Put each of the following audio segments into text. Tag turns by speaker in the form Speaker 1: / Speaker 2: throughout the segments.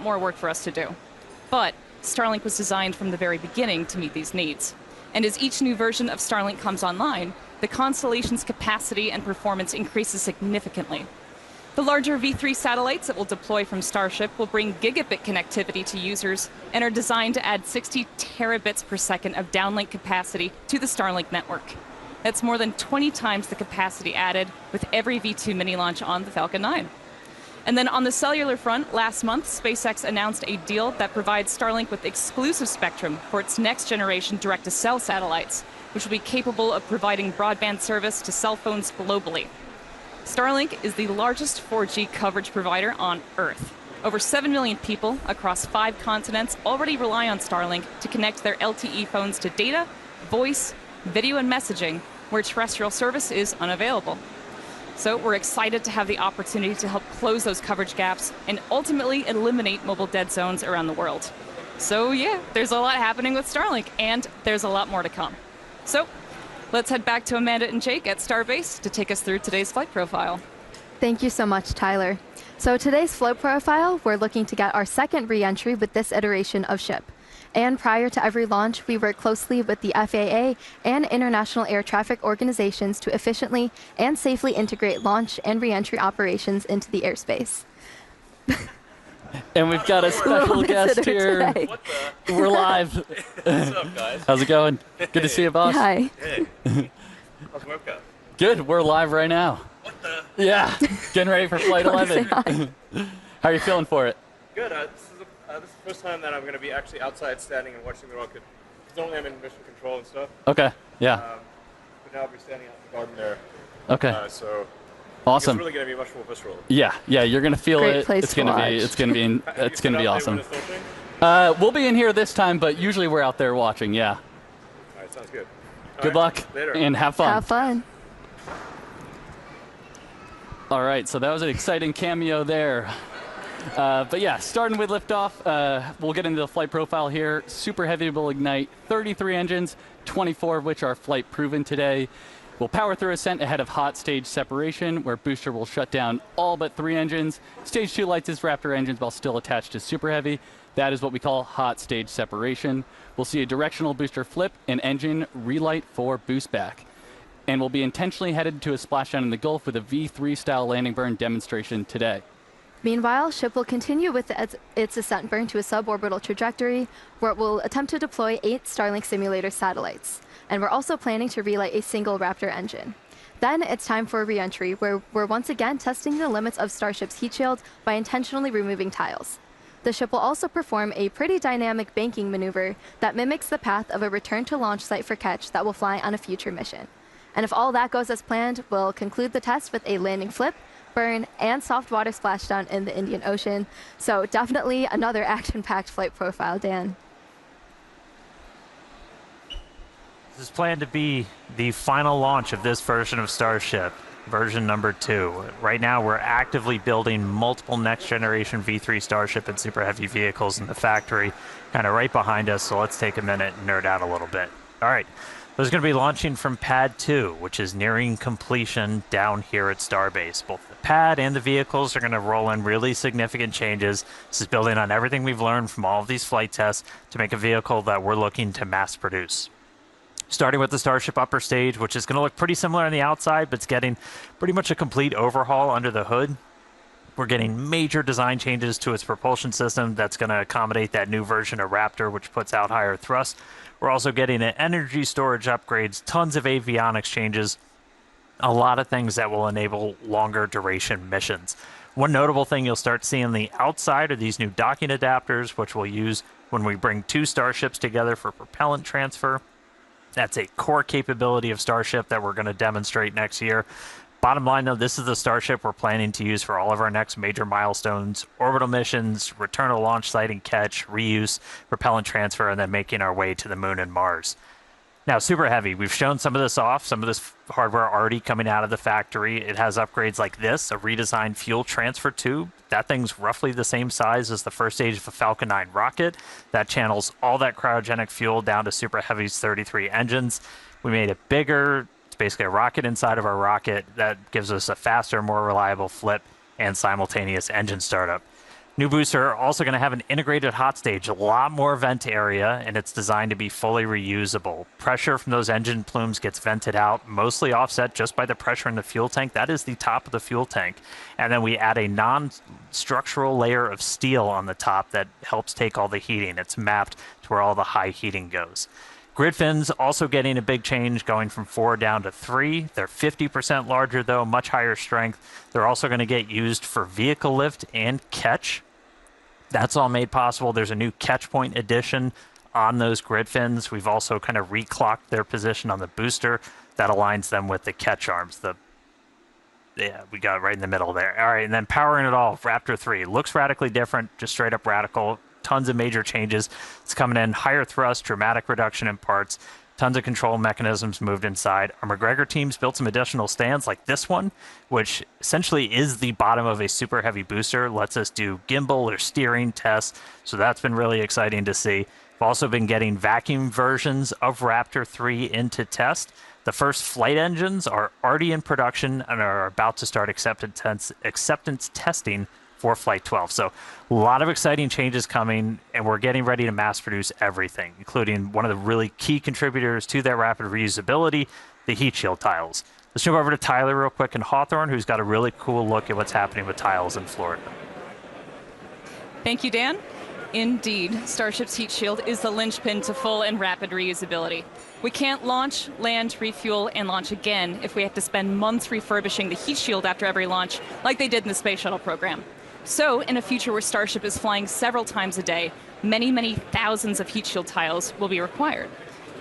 Speaker 1: more work for us to do. But Starlink was designed from the very beginning to meet these needs. And as each new version of Starlink comes online, the constellation's capacity and performance increases significantly. The larger V3 satellites that will deploy from Starship will bring gigabit connectivity to users and are designed to add 60 terabits per second of downlink capacity to the Starlink network. That's more than 20 times the capacity added with every V2 mini launch on the Falcon 9. And then on the cellular front, last month, SpaceX announced a deal that provides Starlink with exclusive spectrum for its next generation direct-to-cell satellites, which will be capable of providing broadband service to cell phones globally. Starlink is the largest 4G coverage provider on Earth. Over 7 million people across 5 continents already rely on Starlink to connect their LTE phones to data, voice, video, and messaging, where terrestrial service is unavailable. So we're excited to have the opportunity to help close those coverage gaps and ultimately eliminate mobile dead zones around the world. So yeah, there's a lot happening with Starlink, and there's a lot more to come. So let's head back to Amanda and Jake at Starbase to take us through today's flight profile.
Speaker 2: Thank you so much, Tyler. So today's flight profile, we're looking to get our second re-entry with this iteration of ship. And prior to every launch, we work closely with the FAA and international air traffic organizations to efficiently and safely integrate launch and re-entry operations into the airspace.
Speaker 3: And we've got a special guest here.
Speaker 4: What the?
Speaker 3: We're live.
Speaker 4: What's up, guys?
Speaker 3: How's it going? Good to see you, boss.
Speaker 2: Hi.
Speaker 4: Hey. How's the webcam?
Speaker 3: Good. We're live right now.
Speaker 4: What the?
Speaker 3: Yeah. Getting ready for Flight 11. How are you feeling for it?
Speaker 4: Good. This is the first time that I'm going to be actually outside standing and watching the rocket. Because normally I'm in mission control and stuff.
Speaker 3: Okay. Yeah.
Speaker 4: But now I'll be standing out in the garden there.
Speaker 3: Okay.
Speaker 4: So
Speaker 3: Awesome.
Speaker 4: it's really going to be much more visceral.
Speaker 3: Yeah. Yeah. You're gonna feel
Speaker 2: Great
Speaker 3: it.
Speaker 2: place
Speaker 3: It's
Speaker 2: to
Speaker 3: gonna
Speaker 2: watch.
Speaker 3: be. It's gonna be. It's gonna be awesome.
Speaker 4: All
Speaker 3: We'll be in here this time, but usually we're out there watching. Yeah.
Speaker 4: right, sounds good.
Speaker 3: Good luck.
Speaker 4: Later.
Speaker 3: And have fun.
Speaker 2: Have fun.
Speaker 3: All right, so that was an exciting cameo there. But yeah, starting with liftoff, we'll get into the flight profile here. Super Heavy will ignite 33 engines, 24 of which are flight proven today. We'll power through Ascent ahead of hot stage separation, where booster will shut down all but 3 engines. Stage 2 lights his Raptor engines while still attached to Super Heavy. That is what we call hot stage separation. We'll see a directional booster flip and engine relight for boost back. And we'll be intentionally headed to a splashdown in the Gulf with a V3 style landing burn demonstration today.
Speaker 2: Meanwhile, ship will continue with its ascent burn to a suborbital trajectory, where it will attempt to deploy 8 Starlink simulator satellites. And we're also planning to relight a single Raptor engine. Then it's time for a re-entry, where we're once again testing the limits of Starship's heat shield by intentionally removing tiles. The ship will also perform a pretty dynamic banking maneuver that mimics the path of a return to launch site for catch that will fly on a future mission. And if all that goes as planned, we'll conclude the test with a landing flip, burn, and soft water splashdown in the Indian Ocean. So definitely another action-packed flight profile, Dan.
Speaker 5: This is planned to be the final launch of this version of Starship, version number 2. Right now, we're actively building multiple next-generation V3 Starship and Super Heavy vehicles in the factory, kind of right behind us, so let's take a minute and nerd out a little bit. All right. This is going to be launching from Pad 2, which is nearing completion down here at Starbase. Both the pad and the vehicles are going to roll in really significant changes. This is building on everything we've learned from all of these flight tests to make a vehicle that we're looking to mass produce. Starting with the Starship upper stage, which is going to look pretty similar on the outside, but it's getting pretty much a complete overhaul under the hood. We're getting major design changes to its propulsion system that's going to accommodate that new version of Raptor, which puts out higher thrust. We're also getting an energy storage upgrades, tons of avionics changes, a lot of things that will enable longer duration missions. One notable thing you'll start seeing on the outside are these new docking adapters, which we'll use when we bring 2 Starships together for propellant transfer. That's a core capability of Starship that we're going to demonstrate next year. Bottom line, though, this is the Starship we're planning to use for all of our next major milestones: orbital missions, return to launch site and catch, reuse, propellant transfer, and then making our way to the moon and Mars. Now, Super Heavy, we've shown some of this off, some of this hardware already coming out of the factory. It has upgrades like this, a redesigned fuel transfer tube. That thing's roughly the same size as the first stage of a Falcon 9 rocket. That channels all that cryogenic fuel down to Super Heavy's 33 engines. We made it bigger. It's basically a rocket inside of our rocket that gives us a faster, more reliable flip and simultaneous engine startup. New booster also going to have an integrated hot stage, a lot more vent area, and it's designed to be fully reusable. Pressure from those engine plumes gets vented out, mostly offset just by the pressure in the fuel tank. That is the top of the fuel tank. And then we add a non-structural layer of steel on the top that helps take all the heating. It's mapped to where all the high heating goes. Grid fins also getting a big change, going from 4 down to 3. They're 50% larger, though, much higher strength. They're also going to get used for vehicle lift and catch. That's all made possible. There's a new catch point addition on those grid fins. We've also kind of reclocked their position on the booster. That aligns them with the catch arms. Yeah, we got it right in the middle there. All right, and then powering it all, Raptor 3. Looks radically different, just straight up radical. Tons of major changes. It's coming in higher thrust, dramatic reduction in parts. Tons of control mechanisms moved inside. Our McGregor teams built some additional stands like this one, which essentially is the bottom of a super heavy booster. Lets us do gimbal or steering tests. So that's been really exciting to see. We've also been getting vacuum versions of Raptor 3 into test. The first flight engines are already in production and are about to start acceptance testing for Flight 12. So a lot of exciting changes coming, and we're getting ready to mass produce everything, including one of the really key contributors to that rapid reusability, the heat shield tiles. Let's jump over to Tyler real quick in Hawthorne, who's got a really cool look at what's happening with tiles in Florida.
Speaker 1: Thank you, Dan. Indeed, Starship's heat shield is the linchpin to full and rapid reusability. We can't launch, land, refuel, and launch again if we have to spend months refurbishing the heat shield after every launch, like they did in the Space Shuttle program. So, in a future where Starship is flying several times a day, many, many thousands of heat shield tiles will be required.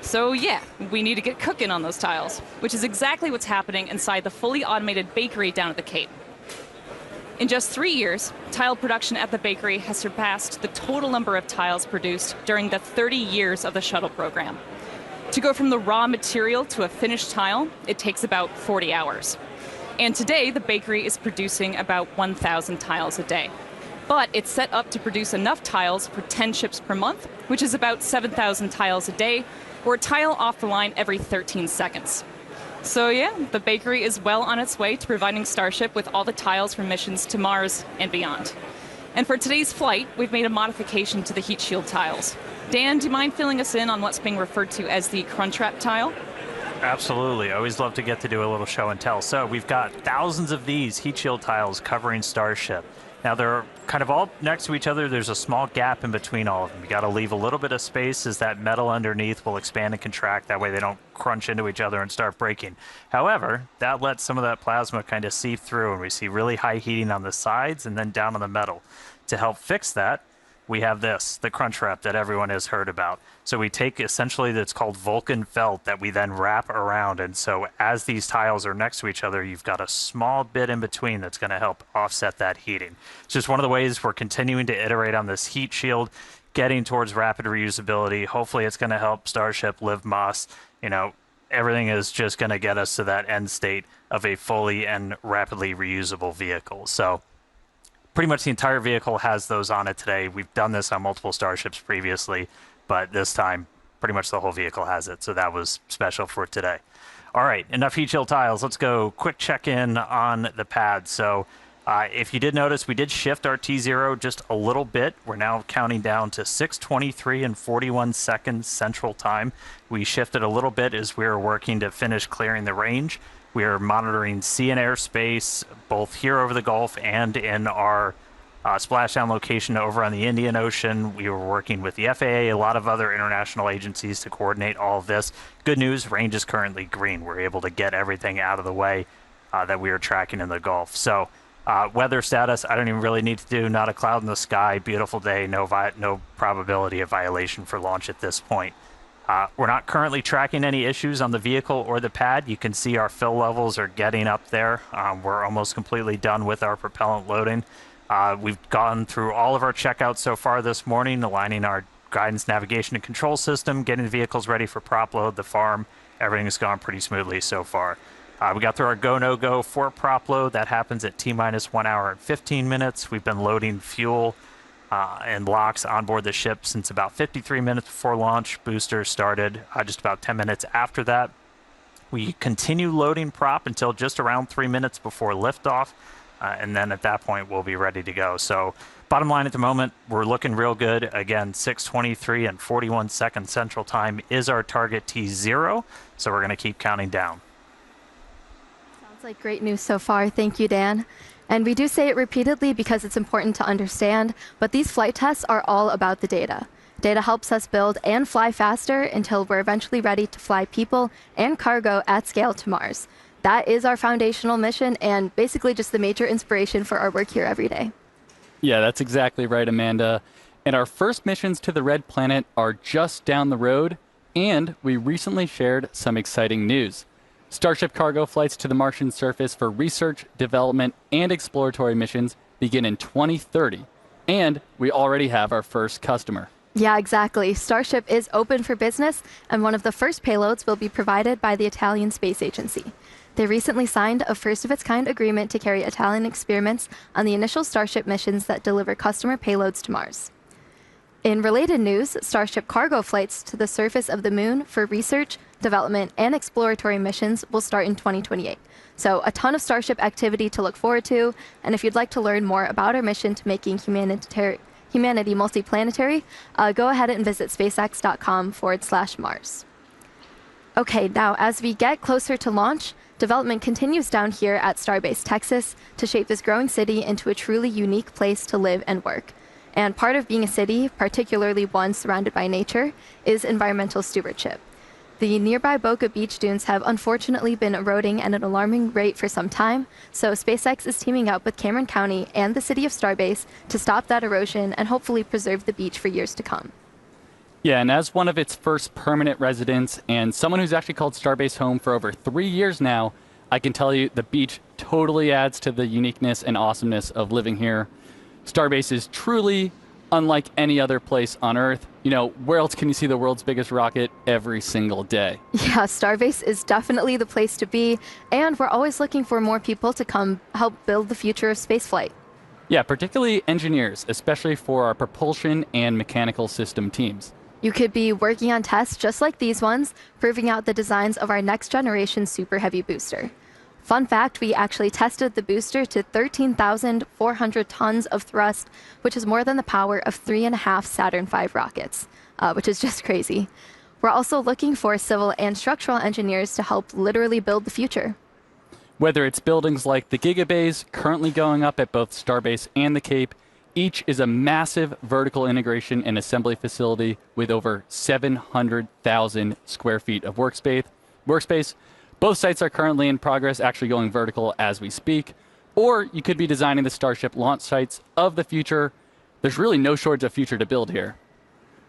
Speaker 1: So yeah, we need to get cooking on those tiles, which is exactly what's happening inside the fully automated bakery down at the Cape. In just 3 years, tile production at the bakery has surpassed the total number of tiles produced during the 30 years of the shuttle program. To go from the raw material to a finished tile, it takes about 40 hours. And today, the bakery is producing about 1,000 tiles a day. But it's set up to produce enough tiles for 10 ships per month, which is about 7,000 tiles a day, or a tile off the line every 13 seconds. So yeah, the bakery is well on its way to providing Starship with all the tiles for missions to Mars and beyond. And for today's flight, we've made a modification to the heat shield tiles. Dan, do you mind filling us in on what's being referred to as the Crunchwrap tile?
Speaker 5: Absolutely. I always love to get to do a little show and tell. So we've got thousands of these heat shield tiles covering Starship. Now they're kind of all next to each other. There's a small gap in between all of them. You got to leave a little bit of space as that metal underneath will expand and contract. That way they don't crunch into each other and start breaking. However, that lets some of that plasma kind of seep through, and we see really high heating on the sides and then down on the metal. To help fix that, we have this, the crunch wrap that everyone has heard about. So we take essentially that's called Vulcan felt that we then wrap around. And so as these tiles are next to each other, you've got a small bit in between that's going to help offset that heating. It's just one of the ways we're continuing to iterate on this heat shield, getting towards rapid reusability. Hopefully it's going to help Starship live Moss. You know, everything is just going to get us to that end state of a fully and rapidly reusable vehicle. So pretty much the entire vehicle has those on it today. We've done this on multiple Starships previously, but this time pretty much the whole vehicle has it. So that was special for today. All right, enough heat shield tiles. Let's go quick check-in on the pad. So if you did notice, we did shift our T0 just a little bit. We're now counting down to 6:23 and 41 seconds Central Time. We shifted a little bit as we were working to finish clearing the range. We are monitoring sea and airspace, both here over the Gulf and in our splashdown location over on the Indian Ocean. We were working with the FAA, a lot of other international agencies to coordinate all of this. Good news, range is currently green. We're able to get everything out of the way that we are tracking in the Gulf. So weather status, I don't even really need to do. Not a cloud in the sky, beautiful day, no probability of violation for launch at this point. We're not currently tracking any issues on the vehicle or the pad. You can see our fill levels are getting up there. We're almost completely done with our propellant loading. We've gone through all of our checkouts so far this morning, aligning our guidance, navigation, and control system, getting the vehicles ready for prop load, the farm. Everything's gone pretty smoothly so far. We got through our go, no go for prop load. That happens at T-minus 1 hour and 15 minutes. We've been loading fuel and locks on board the ship since about 53 minutes before launch. Boosters started just about 10 minutes after that. We continue loading prop until just around 3 minutes before liftoff, and then at that point we'll be ready to go. So Bottom line at the moment, we're looking real good. Again, 6:23 and 41 seconds Central Time is our target T0, so we're going to keep counting down.
Speaker 2: Sounds like great news so far. Thank you, Dan. And we do say it repeatedly because it's important to understand, but these flight tests are all about the data. Data helps us build and fly faster until we're eventually ready to fly people and cargo at scale to Mars. That is our foundational mission and basically just the major inspiration for our work here every day.
Speaker 3: Yeah, that's exactly right, Amanda. And our first missions to the Red Planet are just down the road, and we recently shared some exciting news. Starship cargo flights to the Martian surface for research, development, and exploratory missions begin in 2030, and we already have our first customer.
Speaker 2: Yeah, exactly. Starship is open for business, and one of the first payloads will be provided by the Italian Space Agency. They recently signed a first-of-its-kind agreement to carry Italian experiments on the initial Starship missions that deliver customer payloads to Mars. In related news, Starship cargo flights to the surface of the Moon for research, development, and exploratory missions will start in 2028. So a ton of Starship activity to look forward to, and if you'd like to learn more about our mission to making humanity multiplanetary, go ahead and visit spacex.com/Mars. Okay, now as we get closer to launch, development continues down here at Starbase, Texas, to shape this growing city into a truly unique place to live and work. And part of being a city, particularly one surrounded by nature, is environmental stewardship. The nearby Boca Beach dunes have unfortunately been eroding at an alarming rate for some time, so SpaceX is teaming up with Cameron County and the city of Starbase to stop that erosion and hopefully preserve the beach for years to come.
Speaker 3: Yeah, and as one of its first permanent residents and someone who's actually called Starbase home for over 3 years now, I can tell you the beach totally adds to the uniqueness and awesomeness of living here. Starbase is truly unlike any other place on Earth. You know, where else can you see the world's biggest rocket every single day?
Speaker 2: Yeah, Starbase is definitely the place to be, and we're always looking for more people to come help build the future of spaceflight.
Speaker 3: Yeah, particularly engineers, especially for our propulsion and mechanical system teams.
Speaker 2: You could be working on tests just like these ones, proving out the designs of our next generation Super Heavy booster. Fun fact, we actually tested the booster to 13,400 tons of thrust, which is more than the power of 3.5 Saturn V rockets, which is just crazy. We're also looking for civil and structural engineers to help literally build the future.
Speaker 3: Whether it's buildings like the Gigabays currently going up at both Starbase and the Cape, each is a massive vertical integration and assembly facility with over 700,000 square feet of workspace. Both sites are currently in progress, actually going vertical as we speak. Or you could be designing the Starship launch sites of the future. There's really no shortage of future to build here.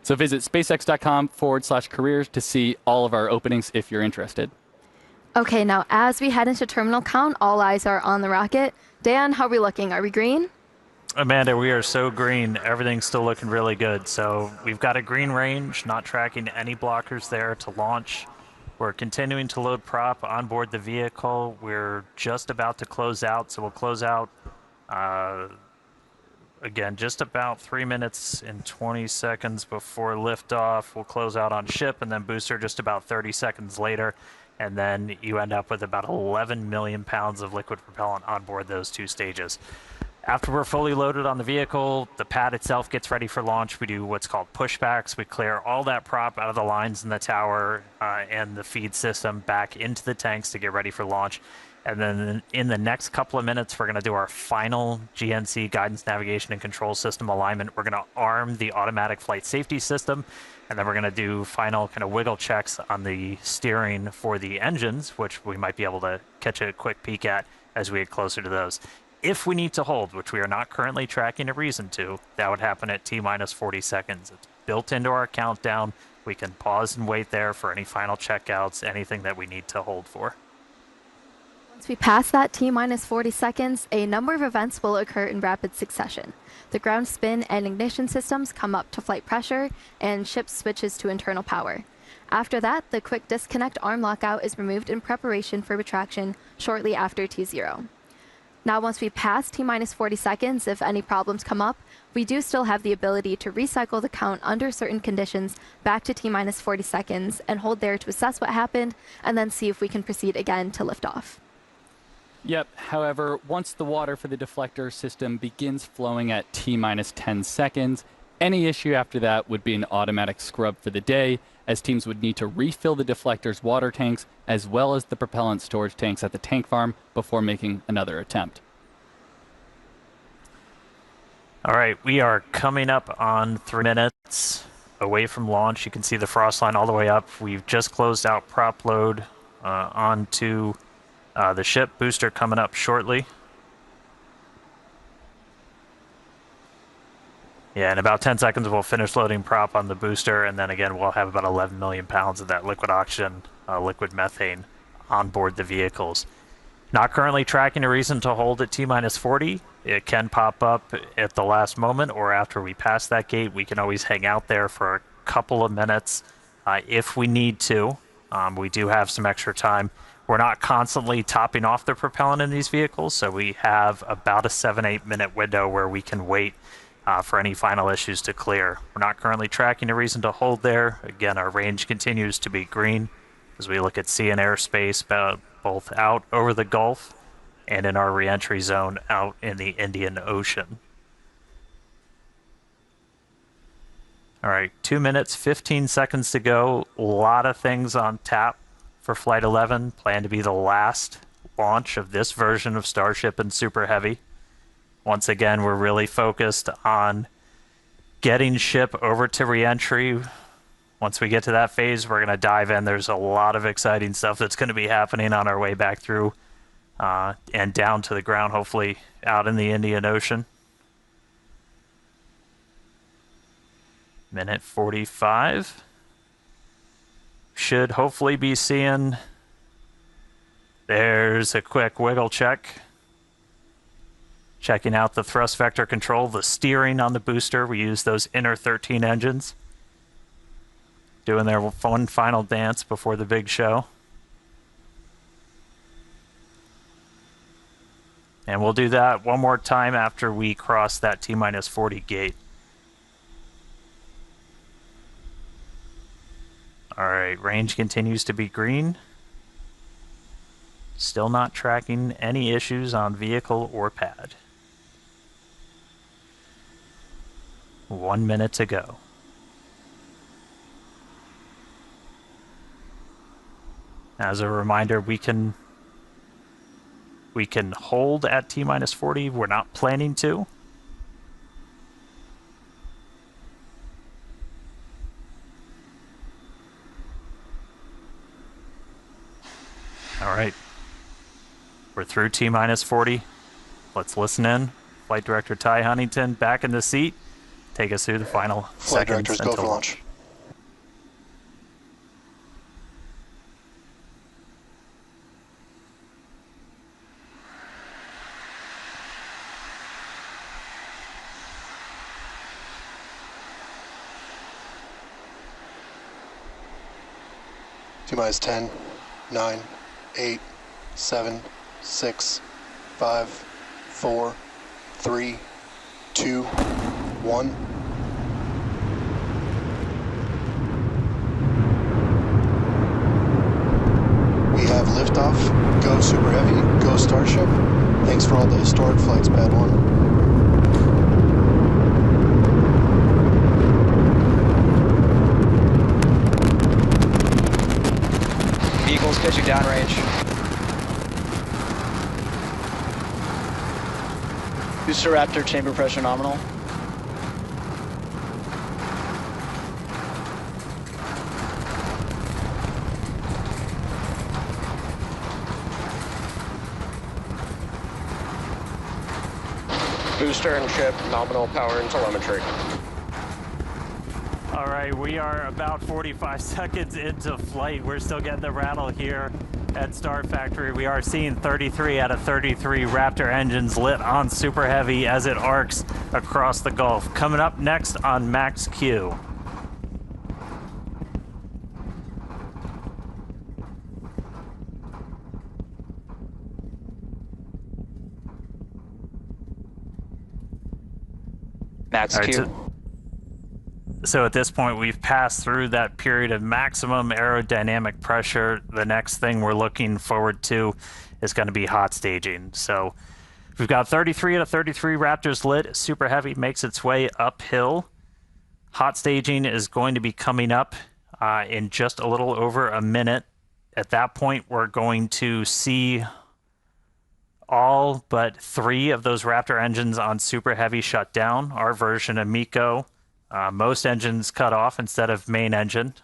Speaker 3: So visit spacex.com/careers to see all of our openings if you're interested.
Speaker 2: Okay, now as we head into terminal count, all eyes are on the rocket. Dan, how are we looking? Are we green?
Speaker 5: Amanda, we are so green. Everything's still looking really good. So we've got a green range, not tracking any blockers there to launch. We're continuing to load prop on board the vehicle. We're just about to close out, so we'll close out, again, just about 3 minutes and 20 seconds before liftoff. We'll close out on ship, and then booster just about 30 seconds later. And then you end up with about 11 million pounds of liquid propellant on board those two stages. After we're fully loaded on the vehicle, the pad itself gets ready for launch. We do what's called pushbacks. We clear all that prop out of the lines in the tower and the feed system back into the tanks to get ready for launch. And then in the next couple of minutes, we're going to do our final GNC guidance, navigation, and control system alignment. We're going to arm the automatic flight safety system, and then we're going to do final kind of wiggle checks on the steering for the engines, which we might be able to catch a quick peek at as we get closer to those. If we need to hold, which we are not currently tracking a reason to, that would happen at T-minus 40 seconds. It's built into our countdown. We can pause and wait there for any final checkouts, anything that we need to hold for.
Speaker 2: Once we pass that T-minus 40 seconds, a number of events will occur in rapid succession. The ground spin and ignition systems come up to flight pressure, and ship switches to internal power. After that, the quick disconnect arm lockout is removed in preparation for retraction shortly after T0. Now, once we pass T-minus 40 seconds, if any problems come up, we do still have the ability to recycle the count under certain conditions back to T-minus 40 seconds and hold there to assess what happened and then see if we can proceed again to liftoff.
Speaker 3: Yep, however, once the water for the deflector system begins flowing at T-minus 10 seconds, any issue after that would be an automatic scrub for the day, as teams would need to refill the deflector's water tanks as well as the propellant storage tanks at the tank farm before making another attempt.
Speaker 5: All right, we are coming up on 3 minutes away from launch. You can see the frost line all the way up. We've just closed out prop load onto the ship. Booster coming up shortly. Yeah, in about 10 seconds we'll finish loading prop on the booster, and then again we'll have about 11 million pounds of that liquid oxygen, liquid methane on board the vehicles. Not currently tracking a reason to hold at T-minus 40. It can pop up at the last moment or after we pass that gate. We can always hang out there for a couple of minutes if we need to. We do have some extra time. We're not constantly topping off the propellant in these vehicles, so we have about a 7-8 minute window where we can wait for any final issues to clear. We're not currently tracking a reason to hold there. Again, our range continues to be green as we look at sea and airspace, both out over the Gulf and in our reentry zone out in the Indian Ocean. All right, 2 minutes, 15 seconds to go. A lot of things on tap for Flight 11. Planned to be the last launch of this version of Starship and Super Heavy. Once again, we're really focused on getting ship over to reentry. Once we get to that phase, we're going to dive in. There's a lot of exciting stuff that's going to be happening on our way back through and down to the ground, hopefully out in the Indian Ocean. Minute 45. Should hopefully be seeing... There's a quick wiggle check. Checking out the thrust vector control, the steering on the booster. We use those inner 13 engines. Doing their one final dance before the big show. And we'll do that one more time after we cross that T-minus 40 gate. Alright, range continues to be green. Still not tracking any issues on vehicle or pad. 1 minute to go. As a reminder, we can hold at T-minus 40. We're not planning to. All right. We're through T-minus 40. Let's listen in. Flight Director Ty Huntington back in the seat. Take us through the final
Speaker 6: Flight
Speaker 5: seconds
Speaker 6: directors, go for launch. T-minus 10, 9, 8, 7, 6, 5, 4, 3, 2, 1. We have liftoff. Go Super Heavy. Go Starship. Thanks for all the historic flights, Pad 1.
Speaker 7: Vehicles pitching downrange. Booster Raptor chamber pressure nominal.
Speaker 8: Booster and ship, nominal power and telemetry.
Speaker 5: All right, we are about 45 seconds into flight. We're still getting the rattle here at Star Factory. We are seeing 33 out of 33 Raptor engines lit on Super Heavy as it arcs across the Gulf. Coming up next on Max Q.
Speaker 7: Max Q.
Speaker 5: So So at this point, we've passed through that period of maximum aerodynamic pressure. The next thing we're looking forward to is going to be hot staging. So we've got 33 out of 33 Raptors lit. Super Heavy makes its way uphill. Hot staging is going to be coming up in just a little over a minute. At that point, we're going to see all but 3 of those Raptor engines on Super Heavy shut down. Our version of MECO. Most engines cut off instead of main engine.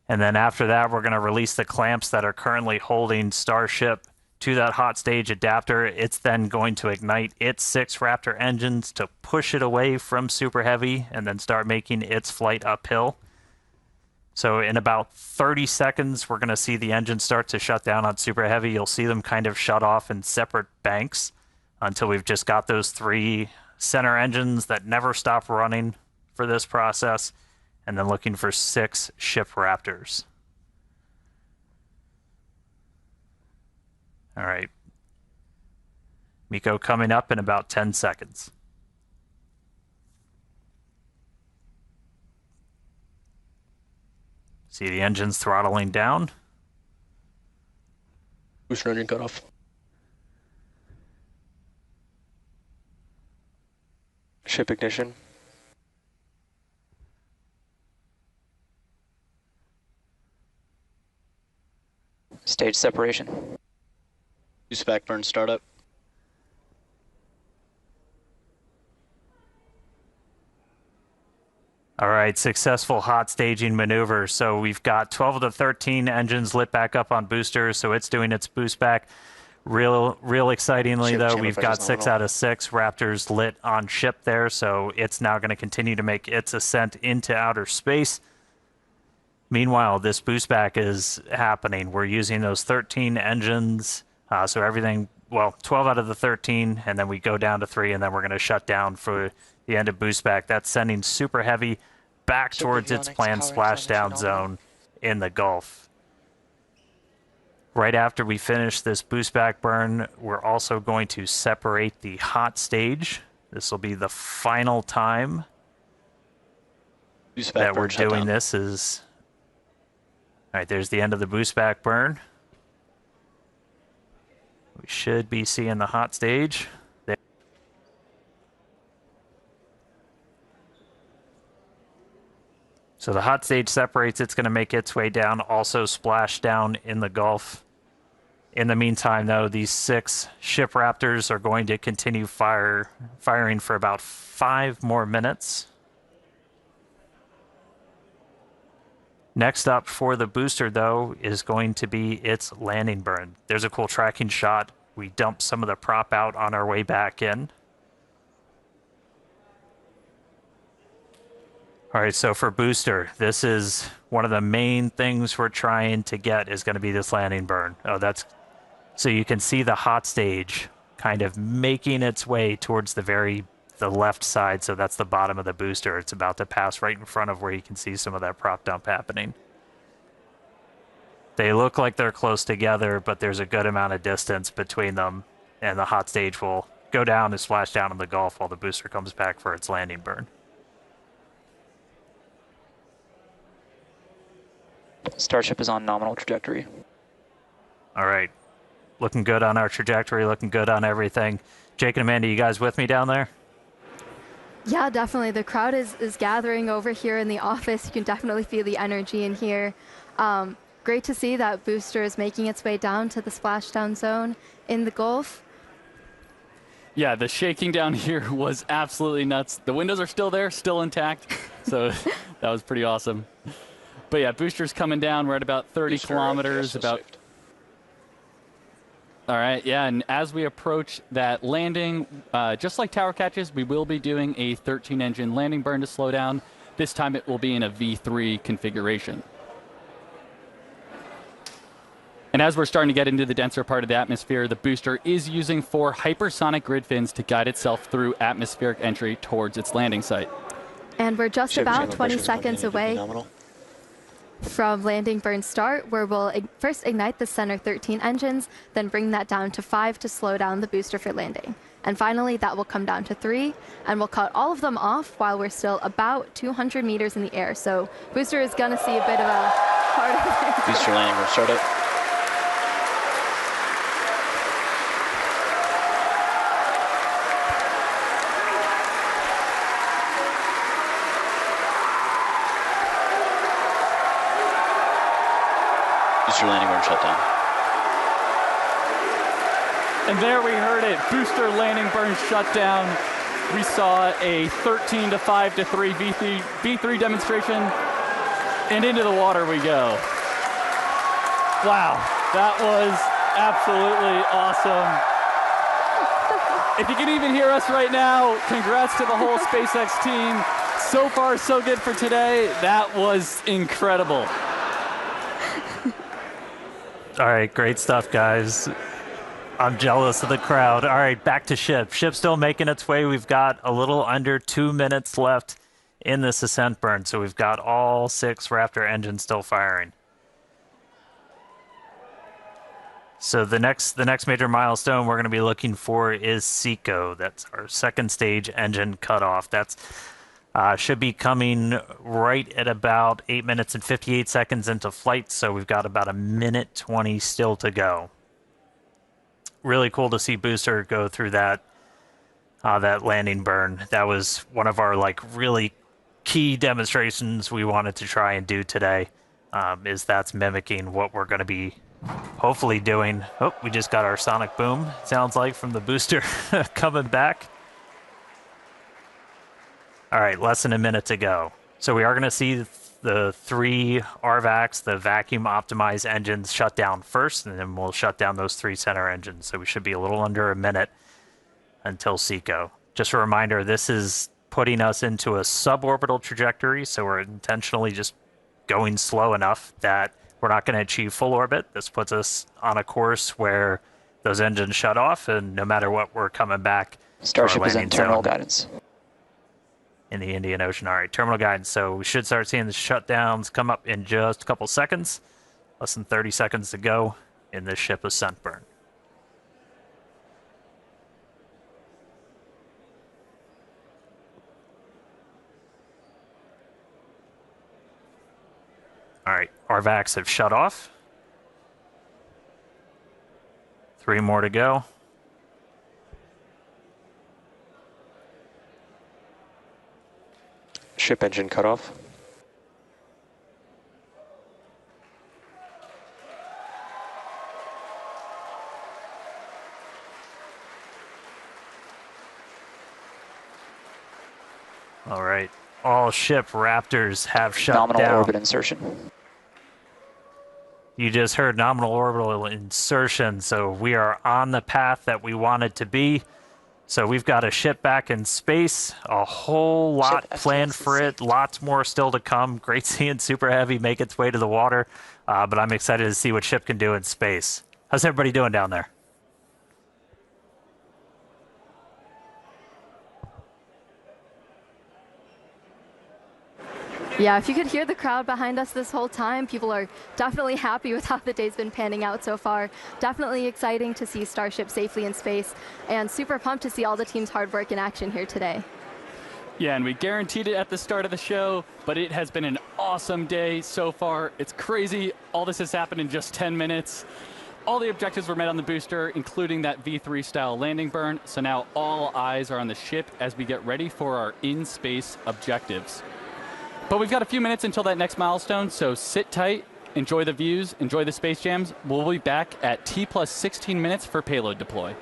Speaker 5: And then after that, we're going to release the clamps that are currently holding Starship to that hot stage adapter. It's then going to ignite its 6 Raptor engines to push it away from Super Heavy and then start making its flight uphill. So in about 30 seconds, we're going to see the engines start to shut down on Super Heavy. You'll see them kind of shut off in separate banks until we've just got those 3 center engines that never stop running for this process, and then looking for 6 ship Raptors. All right. MECO coming up in about 10 seconds. See the engines throttling down.
Speaker 7: Booster engine cutoff. Ship ignition. Stage separation. Use backburn startup.
Speaker 5: All right, successful hot staging maneuver. So we've got 12 of the 13 engines lit back up on boosters, so it's doing its boost back. Real excitingly,
Speaker 7: Ship
Speaker 5: though,
Speaker 7: chamber
Speaker 5: we've got
Speaker 7: pressure's
Speaker 5: 6
Speaker 7: nominal.
Speaker 5: out of 6 Raptors lit on ship there, so it's now going to continue to make its ascent into outer space. Meanwhile, this boost back is happening. We're using those 13 engines, so everything, well, 12 out of the 13, and then we go down to 3, and then we're going to shut down for the end of boost back. That's sending Super Heavy back towards its planned splashdown zone in the Gulf. Right after we finish this boost back burn, we're also going to separate the hot stage. This will be the final time that we're doing this. Is all right, there's the end of the boost back burn. We should be seeing the hot stage. There. So the hot stage separates. It's going to make its way down, also splash down in the Gulf. In the meantime, though, these 6 ship Raptors are going to continue firing for about 5 more minutes. Next up for the booster, though, is going to be its landing burn. There's a cool tracking shot. We dump some of the prop out on our way back in. All right, so for booster, this is one of the main things we're trying to get is going to be this landing burn. Oh, that's so you can see the hot stage kind of making its way towards the left side. So that's the bottom of the booster. It's about to pass right in front of where you can see some of that prop dump happening. They look like they're close together, but there's a good amount of distance between them, and the hot stage will go down and splash down in the Gulf while the booster comes back for its landing burn.
Speaker 7: Starship is on nominal trajectory.
Speaker 5: All right. Looking good on our trajectory, looking good on everything. Jake and Amanda, you guys with me down there?
Speaker 2: Yeah, definitely. The crowd is gathering over here in the office. You can definitely feel the energy in here. Great to see that booster is making its way down to the splashdown zone in the Gulf.
Speaker 3: Yeah, the shaking down here was absolutely nuts. The windows are still there, still intact, so that was pretty awesome. But yeah, booster's coming down. We're at about 30 kilometers. All right, yeah, and as we approach that landing, just like tower catches, we will be doing a 13-engine landing burn to slow down. This time it will be in a V3 configuration. And as we're starting to get into the denser part of the atmosphere, the booster is using 4 hypersonic grid fins to guide itself through atmospheric entry towards its landing site.
Speaker 2: And we're just about 20 seconds away. from landing burn start, where we'll first ignite the center 13 engines, then bring that down to 5 to slow down the booster for landing. And finally, that will come down to 3, and we'll cut all of them off while we're still about 200 meters in the air. So booster is gonna see a bit of a harder
Speaker 7: Booster landing, we'll start it. Booster landing, burn shutdown.
Speaker 3: And there we heard it, booster landing burn shutdown. We saw a 13 to 5 to 3 V3 demonstration, and into the water we go. Wow, that was absolutely awesome. If you can even hear us right now, congrats to the whole SpaceX team. So far, so good for today. That was incredible.
Speaker 5: All right, great stuff, guys. I'm jealous of the crowd. All right, back to ship. Ship's still making its way. We've got a little under 2 minutes left in this Ascent burn, so we've got all 6 Raptor engines still firing. So the next major milestone we're going to be looking for is SECO. That's our second stage engine cutoff. That's should be coming right at about 8 minutes and 58 seconds into flight, so we've got about 1:20 still to go. Really cool to see booster go through that landing burn. That was one of our really key demonstrations we wanted to try and do today. Is that's mimicking what we're going to be hopefully doing. Oh, we just got our sonic boom, sounds like, from the booster coming back. All right, less than a minute to go. So we are going to see the 3 RVACs, the vacuum optimized engines, shut down first, and then we'll shut down those 3 center engines. So we should be a little under a minute until SECO. Just a reminder, this is putting us into a suborbital trajectory, so we're intentionally just going slow enough that we're not going to achieve full orbit. This puts us on a course where those engines shut off, and no matter what, we're coming back.
Speaker 7: Starship is in terminal guidance.
Speaker 5: In the Indian Ocean. All right, terminal guidance. So we should start seeing the shutdowns come up in just a couple seconds. Less than 30 seconds to go in this ship Ascent burn. All right, RVACs have shut off. 3 more to go.
Speaker 7: Ship engine cutoff.
Speaker 5: All right, all ship Raptors have shut
Speaker 7: Nominal
Speaker 5: down.
Speaker 7: orbit insertion.
Speaker 5: You just heard nominal orbital insertion, so we are on the path that we wanted to be. So we've got a ship back in space, a whole lot planned for it, lots more still to come. Great seeing Super Heavy make its way to the water, but I'm excited to see what ship can do in space. How's everybody doing down there?
Speaker 2: Yeah, if you could hear the crowd behind us this whole time, people are definitely happy with how the day's been panning out so far. Definitely exciting to see Starship safely in space, and super pumped to see all the team's hard work in action here today.
Speaker 3: Yeah, and we guaranteed it at the start of the show, but it has been an awesome day so far. It's crazy. All this has happened in just 10 minutes. All the objectives were met on the booster, including that V3 style landing burn. So now all eyes are on the ship as we get ready for our in-space objectives. But we've got a few minutes until that next milestone, so sit tight, enjoy the views, enjoy the space jams. We'll be back at T+16 minutes for payload deploy.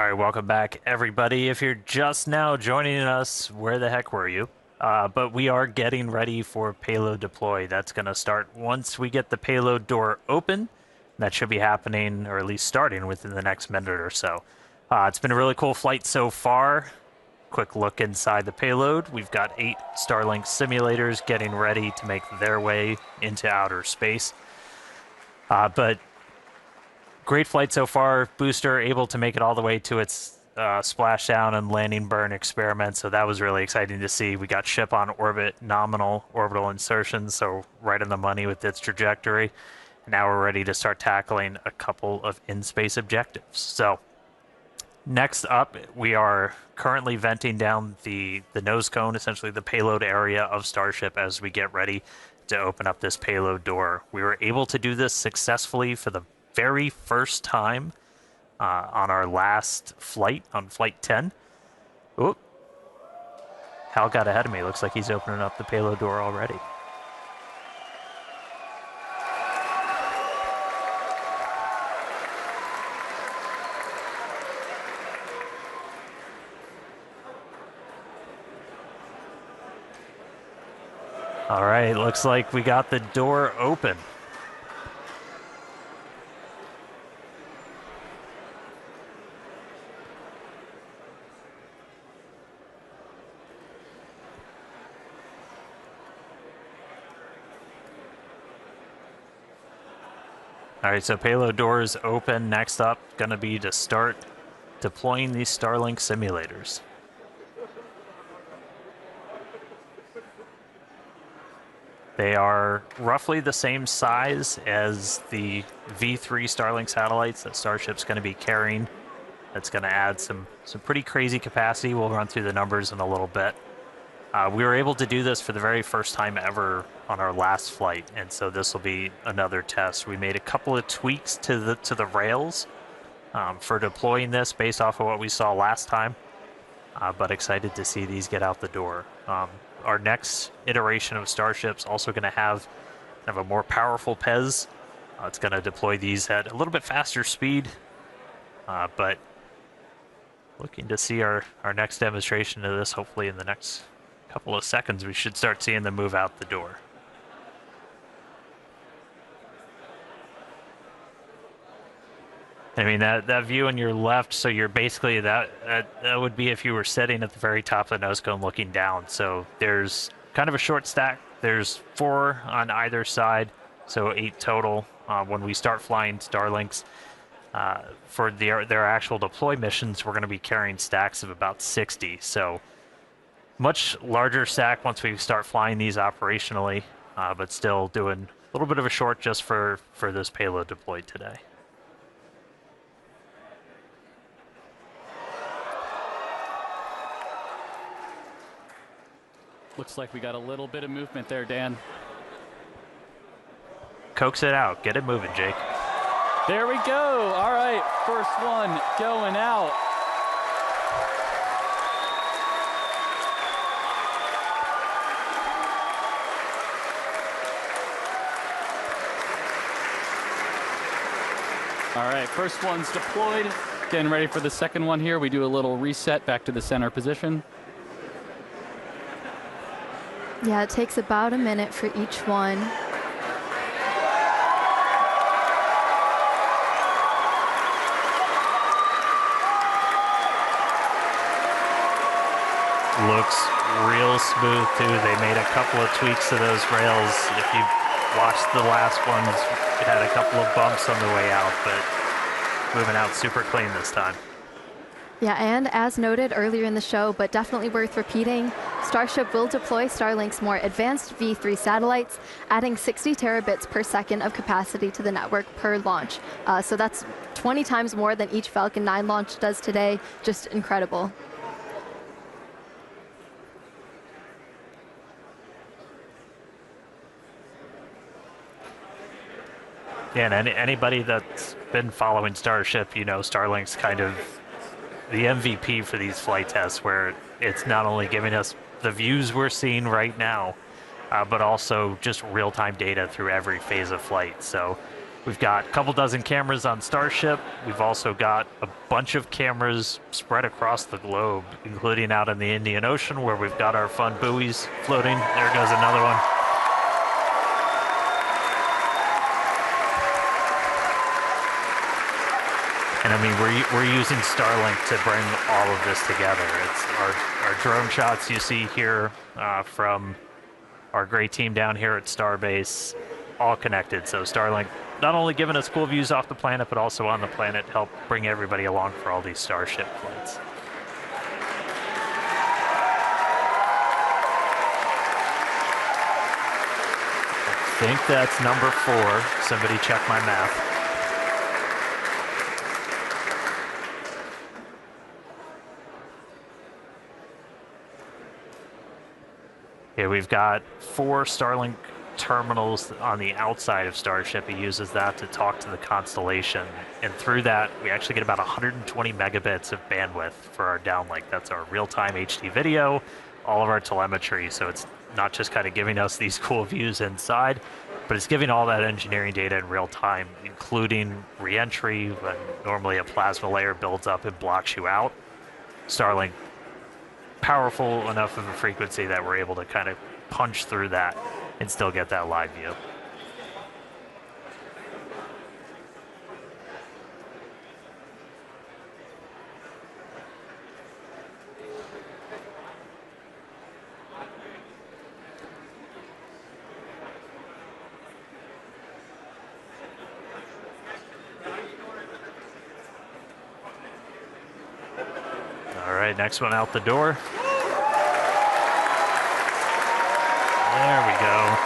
Speaker 5: right, welcome back, everybody. If you're just now joining us, where the heck were you? But we are getting ready for payload deploy. That's going to start once we get the payload door open. That should be happening, or at least starting, within the next minute or so. It's been a really cool flight so far. Quick look inside the payload. We've got 8 Starlink simulators getting ready to make their way into outer space. But great flight so far. Booster able to make it all the way to its splashdown and landing burn experiment, so that was really exciting to see. We got ship on orbit, nominal orbital insertion, so right on the money with its trajectory. And now we're ready to start tackling a couple of in-space objectives. So next up, we are currently venting down the nose cone, essentially the payload area of Starship, as we get ready to open up this payload door. We were able to do this successfully for the very first time on our last flight, on Flight 10. Oop. Hal got ahead of me. Looks like he's opening up the payload door already. All right, looks like we got the door open. All right, so payload door is open. Next up, going to be to start deploying these Starlink simulators. They are roughly the same size as the V3 Starlink satellites that Starship's going to be carrying. That's going to add some pretty crazy capacity. We'll run through the numbers in a little bit. We were able to do this for the very first time ever on our last flight, and so this will be another test. We made a couple of tweaks to the rails for deploying this based off of what we saw last time, but excited to see these get out the door. Our next iteration of Starship's also going to have kind of a more powerful PEZ. It's going to deploy these at a little bit faster speed, but looking to see our next demonstration of this hopefully in the next couple of seconds. We should start seeing them move out the door. I mean, that view on your left, so you're basically, that would be if you were sitting at the very top of the nose cone looking down. So there's kind of a short stack. There's 4 on either side, so 8 total. When we start flying Starlinks, for their actual deploy missions, we're going to be carrying stacks of about 60. So much larger stack once we start flying these operationally, but still doing a little bit of a short just for this payload deployed today.
Speaker 3: Looks like we got a little bit of movement there, Dan.
Speaker 5: Coax it out. Get it moving, Jake.
Speaker 3: There we go. All right, first one going out. All right, first one's deployed. Getting ready for the second one here. We do a little reset back to the center position.
Speaker 2: Yeah, it takes about a minute for each one.
Speaker 5: Looks real smooth too. They made a couple of tweaks to those rails. If you watched the last ones, it had a couple of bumps on the way out, but moving out super clean this time.
Speaker 2: Yeah, and as noted earlier in the show, but definitely worth repeating, Starship will deploy Starlink's more advanced V3 satellites, adding 60 terabits per second of capacity to the network per launch. So that's 20 times more than each Falcon 9 launch does today. Just incredible.
Speaker 5: Yeah, and anybody that's been following Starship, you know, Starlink's kind of the MVP for these flight tests, where it's not only giving us the views we're seeing right now, but also just real-time data through every phase of flight. So We've got a couple dozen cameras on Starship. We've also got a bunch of cameras spread across the globe, including out in the Indian Ocean, where we've got our fun buoys floating. There goes another one. And I mean, we're using Starlink to bring all of this together. It's our drone shots you see here from our great team down here at Starbase, all connected. So Starlink not only giving us cool views off the planet, but also on the planet, help bring everybody along for all these Starship flights. I think that's number 4. Somebody check my math. Okay, we've got 4 Starlink terminals on the outside of Starship. He uses that to talk to the constellation. And through that, we actually get about 120 megabits of bandwidth for our downlink. That's our real-time HD video, all of our telemetry. So it's not just kind of giving us these cool views inside, but it's giving all that engineering data in real time, including re-entry, when normally a plasma layer builds up and blocks you out. Starlink, powerful enough of a frequency that we're able to kind of punch through that and still get that live view. All right, next one out the door. There we go.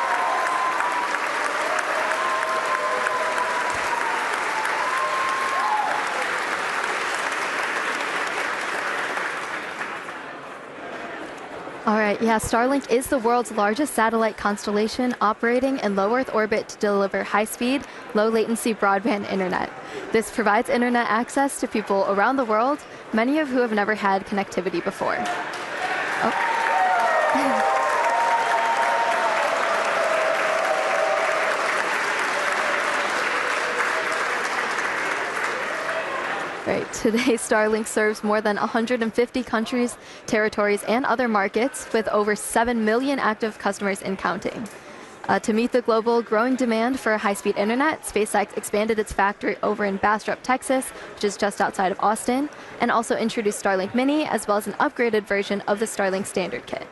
Speaker 2: All right, yeah, Starlink is the world's largest satellite constellation operating in low Earth orbit to deliver high-speed, low-latency broadband internet. This provides internet access to people around the world, many of who have never had connectivity before. Oh. Right. Today, Starlink serves more than 150 countries, territories, and other markets, with over 7 million active customers and counting. To meet the global growing demand for high-speed internet, SpaceX expanded its factory over in Bastrop, Texas, which is just outside of Austin, and also introduced Starlink Mini, as well as an upgraded version of the Starlink Standard Kit.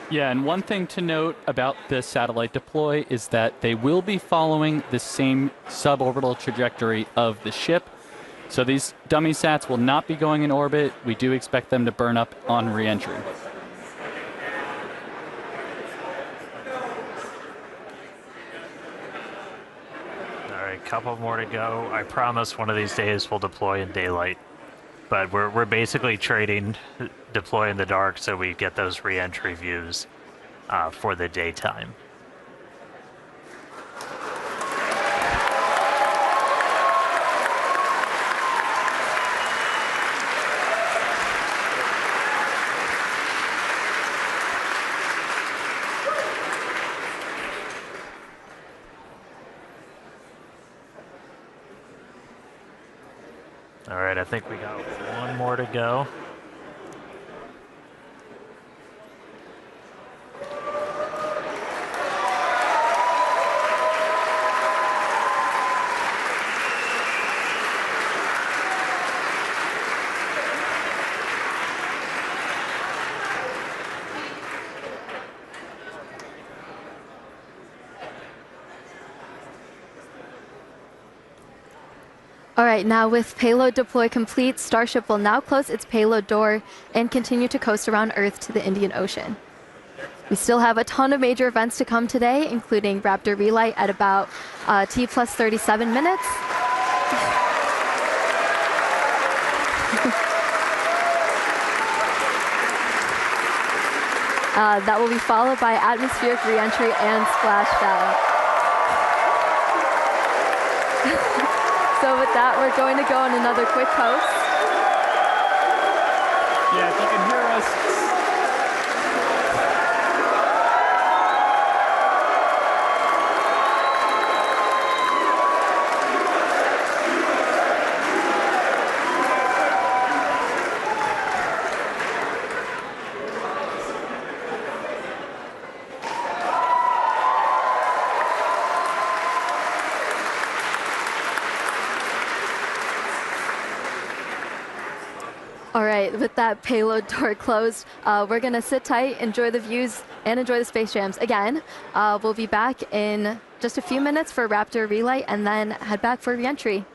Speaker 3: Yeah, and one thing to note about the satellite deploy is that they will be following the same suborbital trajectory of the ship. So these dummy sats will not be going in orbit. We do expect them to burn up on re-entry.
Speaker 5: All right, couple more to go. I promise one of these days we'll deploy in daylight. But we're basically trading deploy in the dark so we get those re-entry views for the daytime. All right, I think we got one more to go.
Speaker 2: All right, now with payload deploy complete, Starship will now close its payload door and continue to coast around Earth to the Indian Ocean. We still have a ton of major events to come today, including Raptor relight at about T plus 37 minutes. That will be followed by atmospheric reentry and splashdown. So with that, we're going to go on another quick coast.
Speaker 3: Yeah, if you can hear us.
Speaker 2: All right, with that payload door closed, we're going to sit tight, enjoy the views, and enjoy the space jams. Again, we'll be back in just a few minutes for Raptor relight, and then head back for reentry.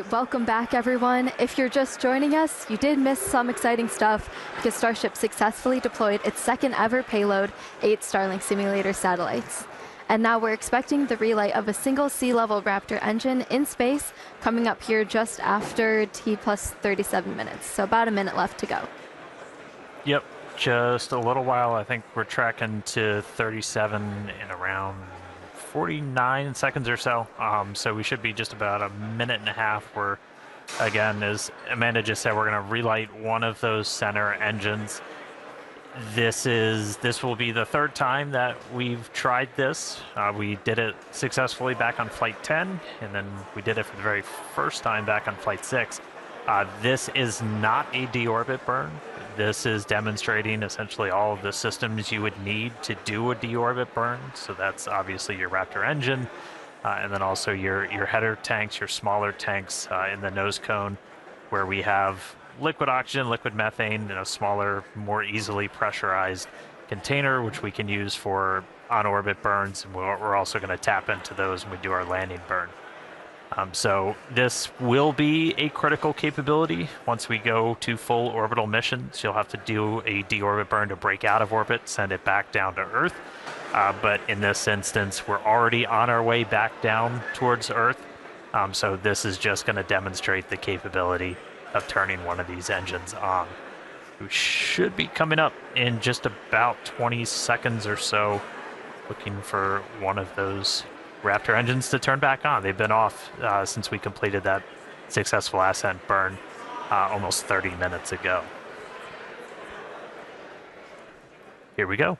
Speaker 2: right, welcome back, everyone. If you're just joining us, you did miss some exciting stuff because Starship successfully deployed its second ever payload, 8 Starlink simulator satellites. And now we're expecting the relight of a single sea-level Raptor engine in space coming up here just after T plus 37 minutes. So about a minute left to go.
Speaker 5: Yep, just a little while. I think we're tracking to 37 in around 49 seconds or so. So we should be just about a minute and a half. Where, again, as Amanda just said, we're going to relight one of those center engines. This will be the third time that we've tried this. We did it successfully back on Flight 10, and then we did it for the very first time back on Flight 6. This is not a deorbit burn. This is demonstrating essentially all of the systems you would need to do a deorbit burn. So that's obviously your Raptor engine, and then also your header tanks, your smaller tanks in the nose cone, where we have liquid oxygen, liquid methane in a smaller, more easily pressurized container, which we can use for on-orbit burns. And we're also going to tap into those when we do our landing burn. So this will be a critical capability. Once we go to full orbital missions, you'll have to do a deorbit burn to break out of orbit, send it back down to Earth. But in this instance, we're already on our way back down towards Earth. So this is just going to demonstrate the capability of turning one of these engines on. We should be coming up in just about 20 seconds or so, looking for one of those Raptor engines to turn back on. They've been off since we completed that successful Ascent burn almost 30 minutes ago. Here we go.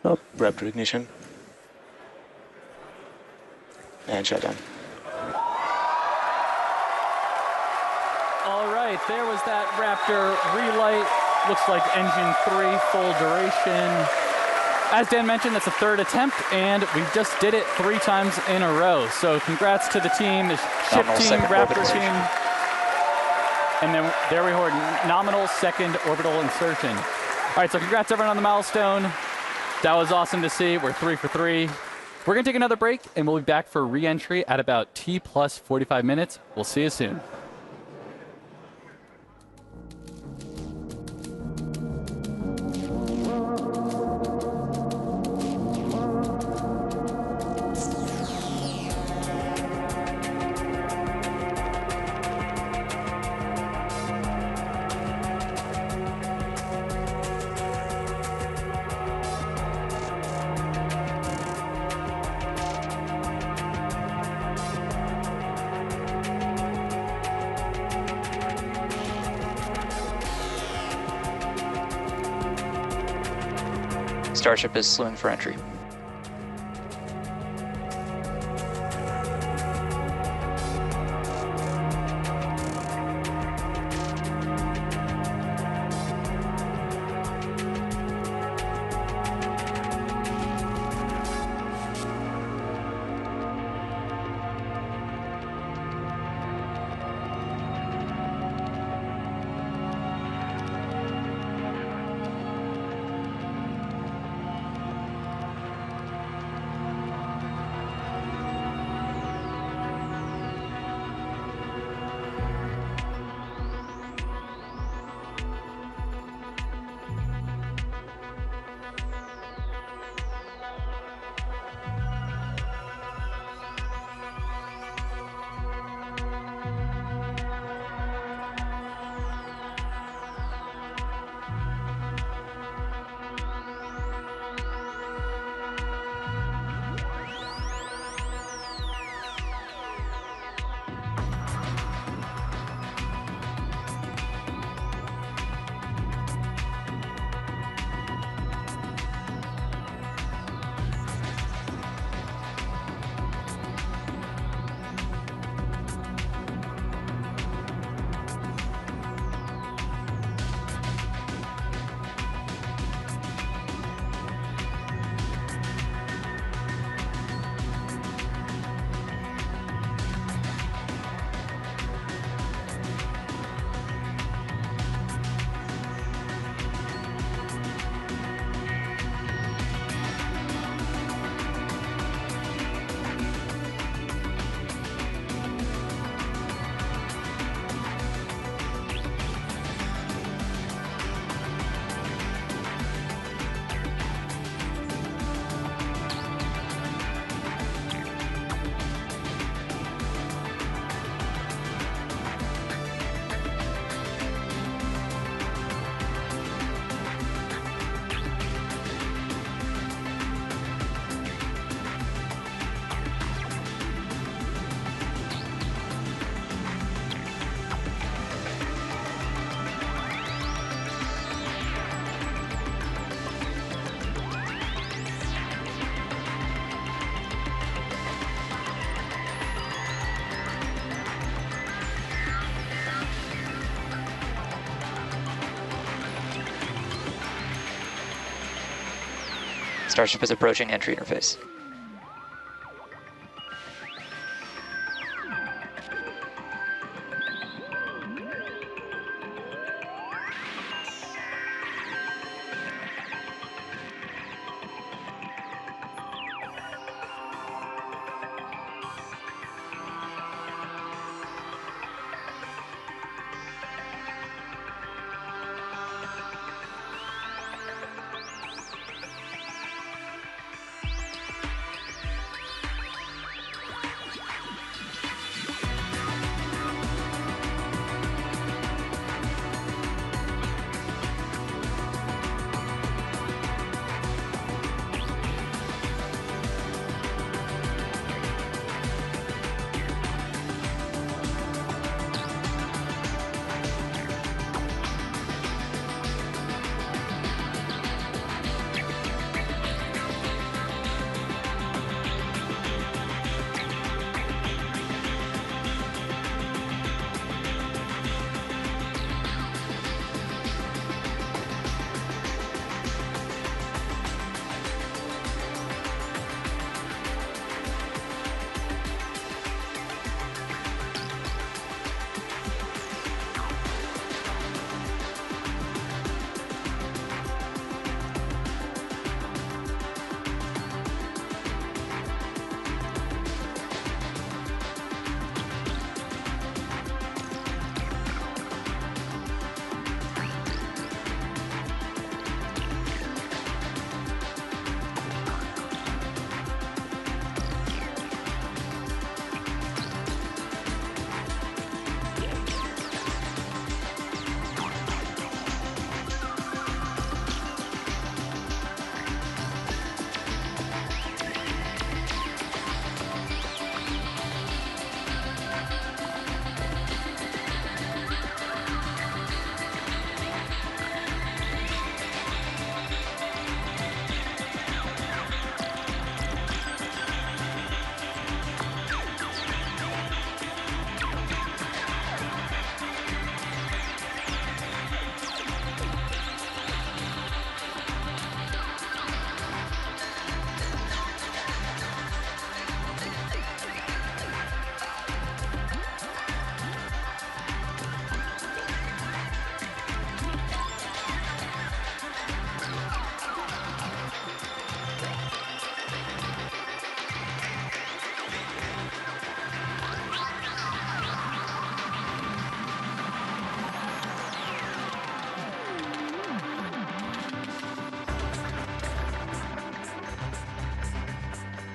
Speaker 7: Oh, Raptor ignition. And shutdown.
Speaker 3: All right, there was that Raptor relight. Looks like engine 3 full duration. As Dan mentioned, that's a third attempt, and we just did it 3 times in a row. So congrats to the team, the ship team, Raptor team. And then there we heard nominal second orbital insertion. All right, so congrats everyone on the milestone. That was awesome to see. We're 3 for 3. We're going to take another break, and we'll be back for re-entry at about T plus 45 minutes. We'll see you soon.
Speaker 7: Starship is slewing for entry. Starship is approaching entry interface.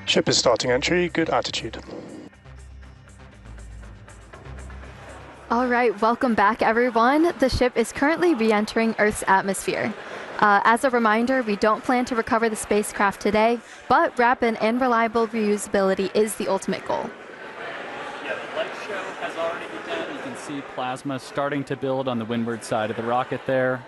Speaker 6: Ship is starting entry, good attitude.
Speaker 2: All right, welcome back, everyone. The ship is currently re-entering Earth's atmosphere. As a reminder, we don't plan to recover the spacecraft today, but rapid and reliable reusability is the ultimate goal.
Speaker 3: Yeah, the light show has already begun. You can see plasma starting to build on the windward side of the rocket there.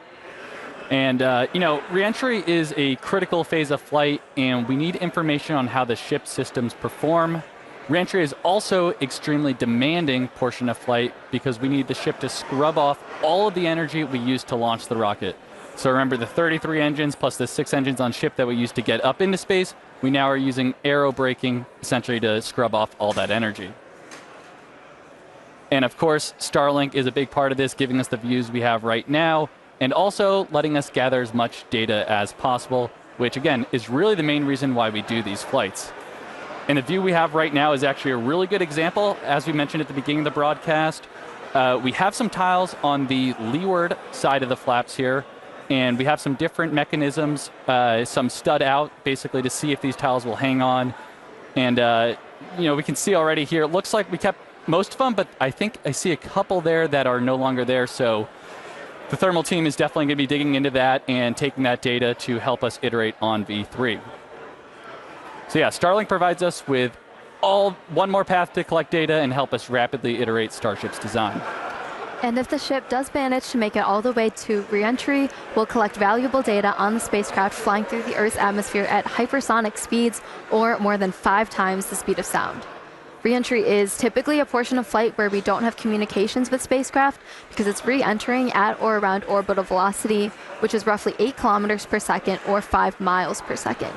Speaker 3: And, you know, re-entry is a critical phase of flight, and we need information on how the ship systems perform. Re-entry is also extremely demanding portion of flight because we need the ship to scrub off all of the energy we used to launch the rocket. So remember the 33 engines plus the 6 engines on ship that we used to get up into space, we now are using aerobraking essentially to scrub off all that energy. And of course, Starlink is a big part of this, giving us the views we have right now, and also letting us gather as much data as possible, which again is really the main reason why we do these flights. And the view we have right now is actually a really good example. As we mentioned at the beginning of the broadcast, we have some tiles on the leeward side of the flaps here, and we have some different mechanisms, some stud out, basically to see if these tiles will hang on. And you know, we can see already here, it looks like we kept most of them, but I think I see a couple there that are no longer there. So the thermal team is definitely going to be digging into that and taking that data to help us iterate on V3. So yeah, Starlink provides us with one more path to collect data and help us rapidly iterate Starship's design.
Speaker 2: And if the ship does manage to make it all the way to re-entry, we'll collect valuable data on the spacecraft flying through the Earth's atmosphere at hypersonic speeds, or more than 5 times the speed of sound. Re-entry is typically a portion of flight where we don't have communications with spacecraft because it's re-entering at or around orbital velocity, which is roughly 8 kilometers per second or 5 miles per second.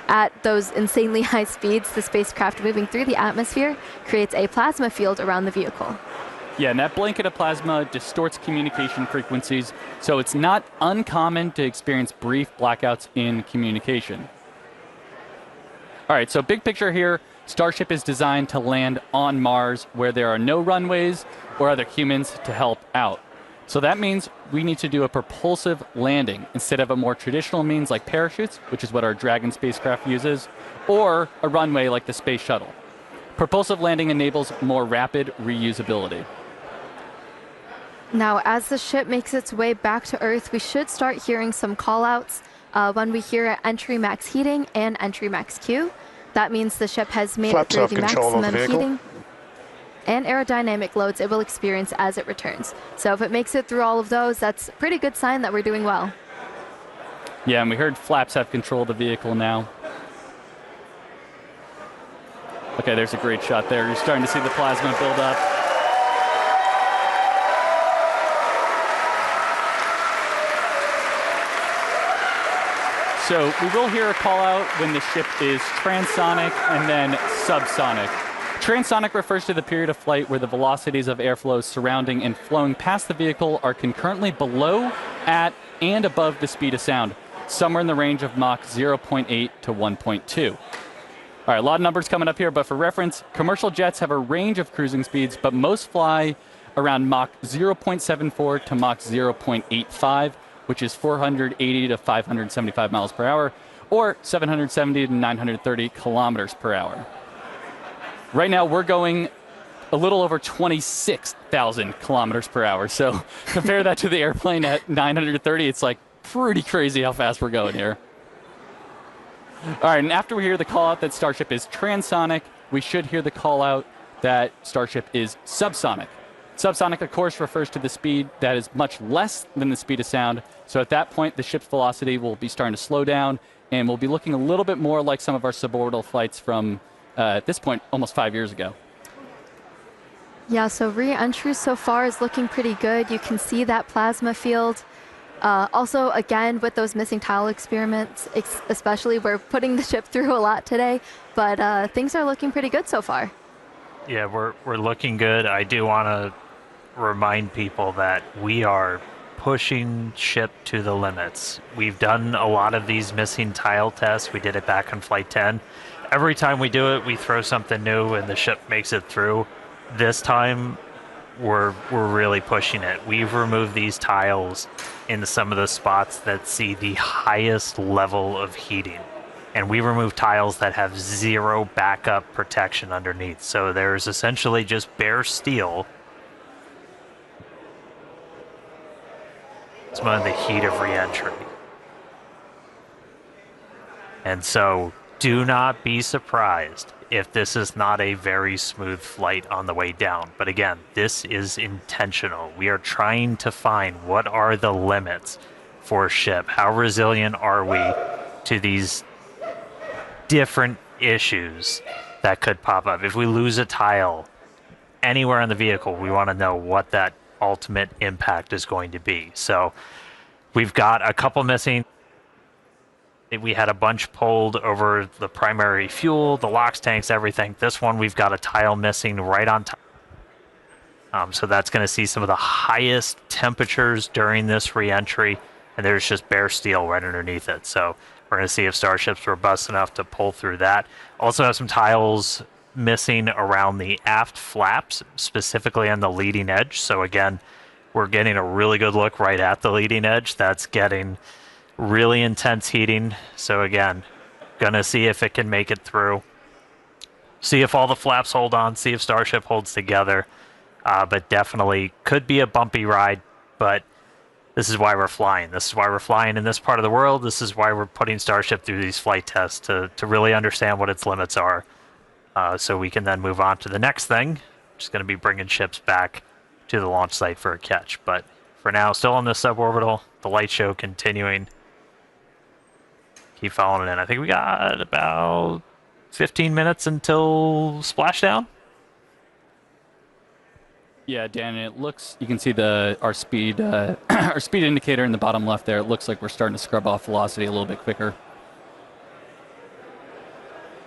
Speaker 2: At those insanely high speeds, the spacecraft moving through the atmosphere creates a plasma field around the vehicle.
Speaker 3: Yeah, and that blanket of plasma distorts communication frequencies, so it's not uncommon to experience brief blackouts in communication. All right, so big picture here, Starship is designed to land on Mars where there are no runways or other humans to help out. So that means we need to do a propulsive landing instead of a more traditional means like parachutes, which is what our Dragon spacecraft uses, or a runway like the Space Shuttle. Propulsive landing enables more rapid reusability.
Speaker 2: Now, as the ship makes its way back to Earth, we should start hearing some callouts when we hear entry max heating and entry max Q. That means the ship has made it through the maximum heating and aerodynamic loads it will experience as it returns. So if it makes it through all of those, that's a pretty good sign that we're doing well.
Speaker 3: Yeah, and we heard flaps have control of the vehicle now. Okay, there's a great shot there. You're starting to see the plasma build up. So we will hear a call out when the ship is transonic and then subsonic. Transonic refers to the period of flight where the velocities of airflow surrounding and flowing past the vehicle are concurrently below, at, and above the speed of sound, somewhere in the range of Mach 0.8 to 1.2. All right, a lot of numbers coming up here, but for reference, commercial jets have a range of cruising speeds, but most fly around Mach 0.74 to Mach 0.85, which is 480 to 575 miles per hour, or 770 to 930 kilometers per hour. Right now, we're going a little over 26,000 kilometers per hour. So compare that to the airplane at 930. It's like pretty crazy how fast we're going here. All right, and after we hear the call out that Starship is transonic, we should hear the call out that Starship is subsonic. Subsonic, of course, refers to the speed that is much less than the speed of sound. So at that point, the ship's velocity will be starting to slow down, and we'll be looking a little bit more like some of our suborbital flights from, at this point, almost 5 years ago.
Speaker 2: Yeah, so re-entry so far is looking pretty good. You can see that plasma field. Also, again, with those missing tile experiments, especially, we're putting the ship through a lot today, but things are looking pretty good so far.
Speaker 5: Yeah, we're looking good. I do want to remind people that we are pushing ship to the limits. We've done a lot of these missing tile tests. We did it back on Flight 10. Every time we do it, we throw something new and the ship makes it through. This time, we're really pushing it. We've removed these tiles in some of the spots that see the highest level of heating. And we remove tiles that have zero backup protection underneath. So there's essentially just bare steel. It's one of the heat of re-entry. And so do not be surprised if this is not a very smooth flight on the way down. But again, this is intentional. We are trying to find what are the limits for a ship. How resilient are we to these different issues that could pop up? If we lose a tile anywhere in the vehicle, we want to know what that ultimate impact is going to be. So we've got a couple missing. We had a bunch pulled over the primary fuel, the LOX tanks, everything. This one, we've got a tile missing right on top. So that's going to see some of the highest temperatures during this re-entry, and there's just bare steel right underneath it. So we're going to see if Starship's robust enough to pull through that. Also have some tiles missing around the aft flaps, specifically on the leading edge. So again, we're getting a really good look right at the leading edge. That's getting really intense heating. So again, gonna see if it can make it through. See if all the flaps hold on, see if Starship holds together. But definitely could be a bumpy ride, but this is why we're flying. This is why we're flying in this part of the world. This is why we're putting Starship through these flight tests to really understand what its limits are. So we can then move on to the next thing, which is going to be bringing ships back to the launch site for a catch. But for now, still on the suborbital, the light show continuing. Keep following it in. I think we got about 15 minutes until splashdown.
Speaker 3: Yeah, Dan, it looks, you can see our speed our speed indicator in the bottom left there. It looks like we're starting to scrub off velocity a little bit quicker.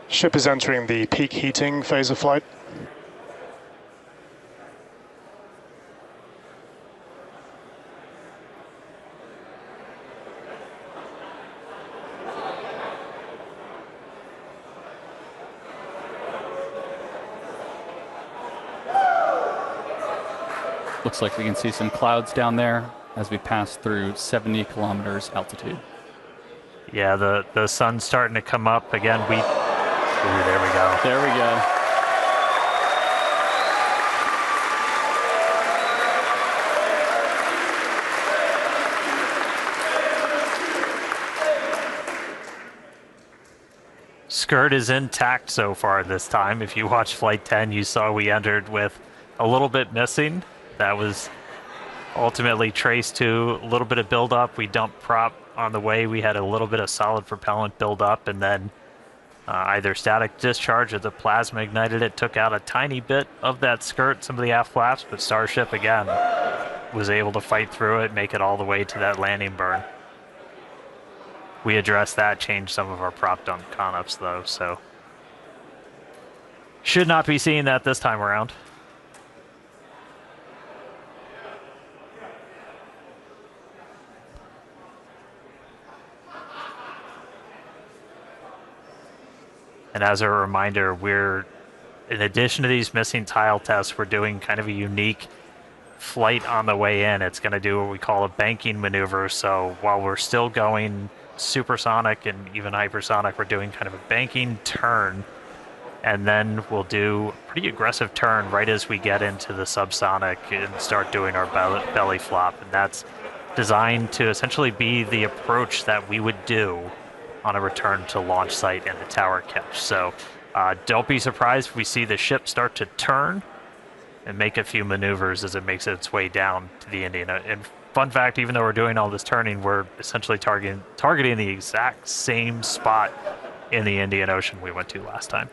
Speaker 6: Ship is entering the peak heating phase of flight.
Speaker 3: Looks like we can see some clouds down there as we pass through 70 kilometers altitude.
Speaker 5: Yeah, the sun's starting to come up again. Ooh, there we go.
Speaker 3: There we go.
Speaker 5: Skirt is intact so far this time. If you watched Flight 10, you saw we entered with a little bit missing. That was ultimately traced to a little bit of buildup. We dumped prop on the way. We had a little bit of solid propellant buildup, and then either static discharge or the plasma ignited it, took out a tiny bit of that skirt, some of the aft flaps, but Starship, again, was able to fight through it, make it all the way to that landing burn. We addressed that, changed some of our prop dump con-ups, though, so should not be seeing that this time around. And as a reminder, in addition to these missing tile tests, we're doing kind of a unique flight on the way in. It's going to do what we call a banking maneuver. So while we're still going supersonic and even hypersonic, we're doing kind of a banking turn. And then we'll do a pretty aggressive turn right as we get into the subsonic and start doing our belly flop. And that's designed to essentially be the approach that we would do on a return to launch site and the tower catch. So don't be surprised if we see the ship start to turn and make a few maneuvers as it makes its way down to the Indian. And fun fact, even though we're doing all this turning, we're essentially targeting the exact same spot in the Indian Ocean we went to last time.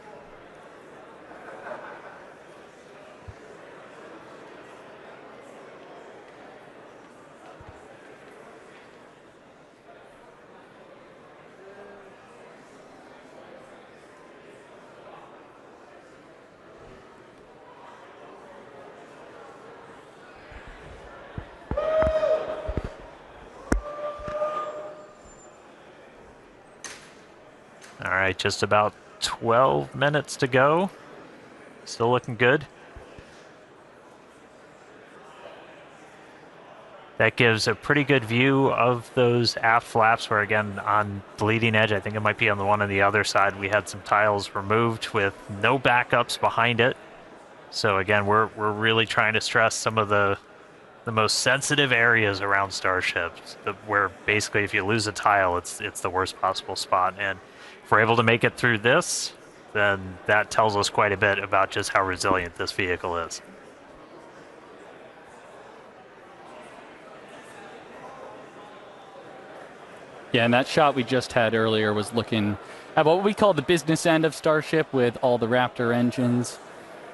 Speaker 5: All right, just about 12 minutes to go. Still looking good. That gives a pretty good view of those aft flaps where, again, on the leading edge, I think it might be on the one on the other side, we had some tiles removed with no backups behind it. So again, we're really trying to stress some of the most sensitive areas around Starships, where basically if you lose a tile, it's the worst possible spot. And if we're able to make it through this, then that tells us quite a bit about just how resilient this vehicle is.
Speaker 3: Yeah, and that shot we just had earlier was looking at what we call the business end of Starship with all the Raptor engines.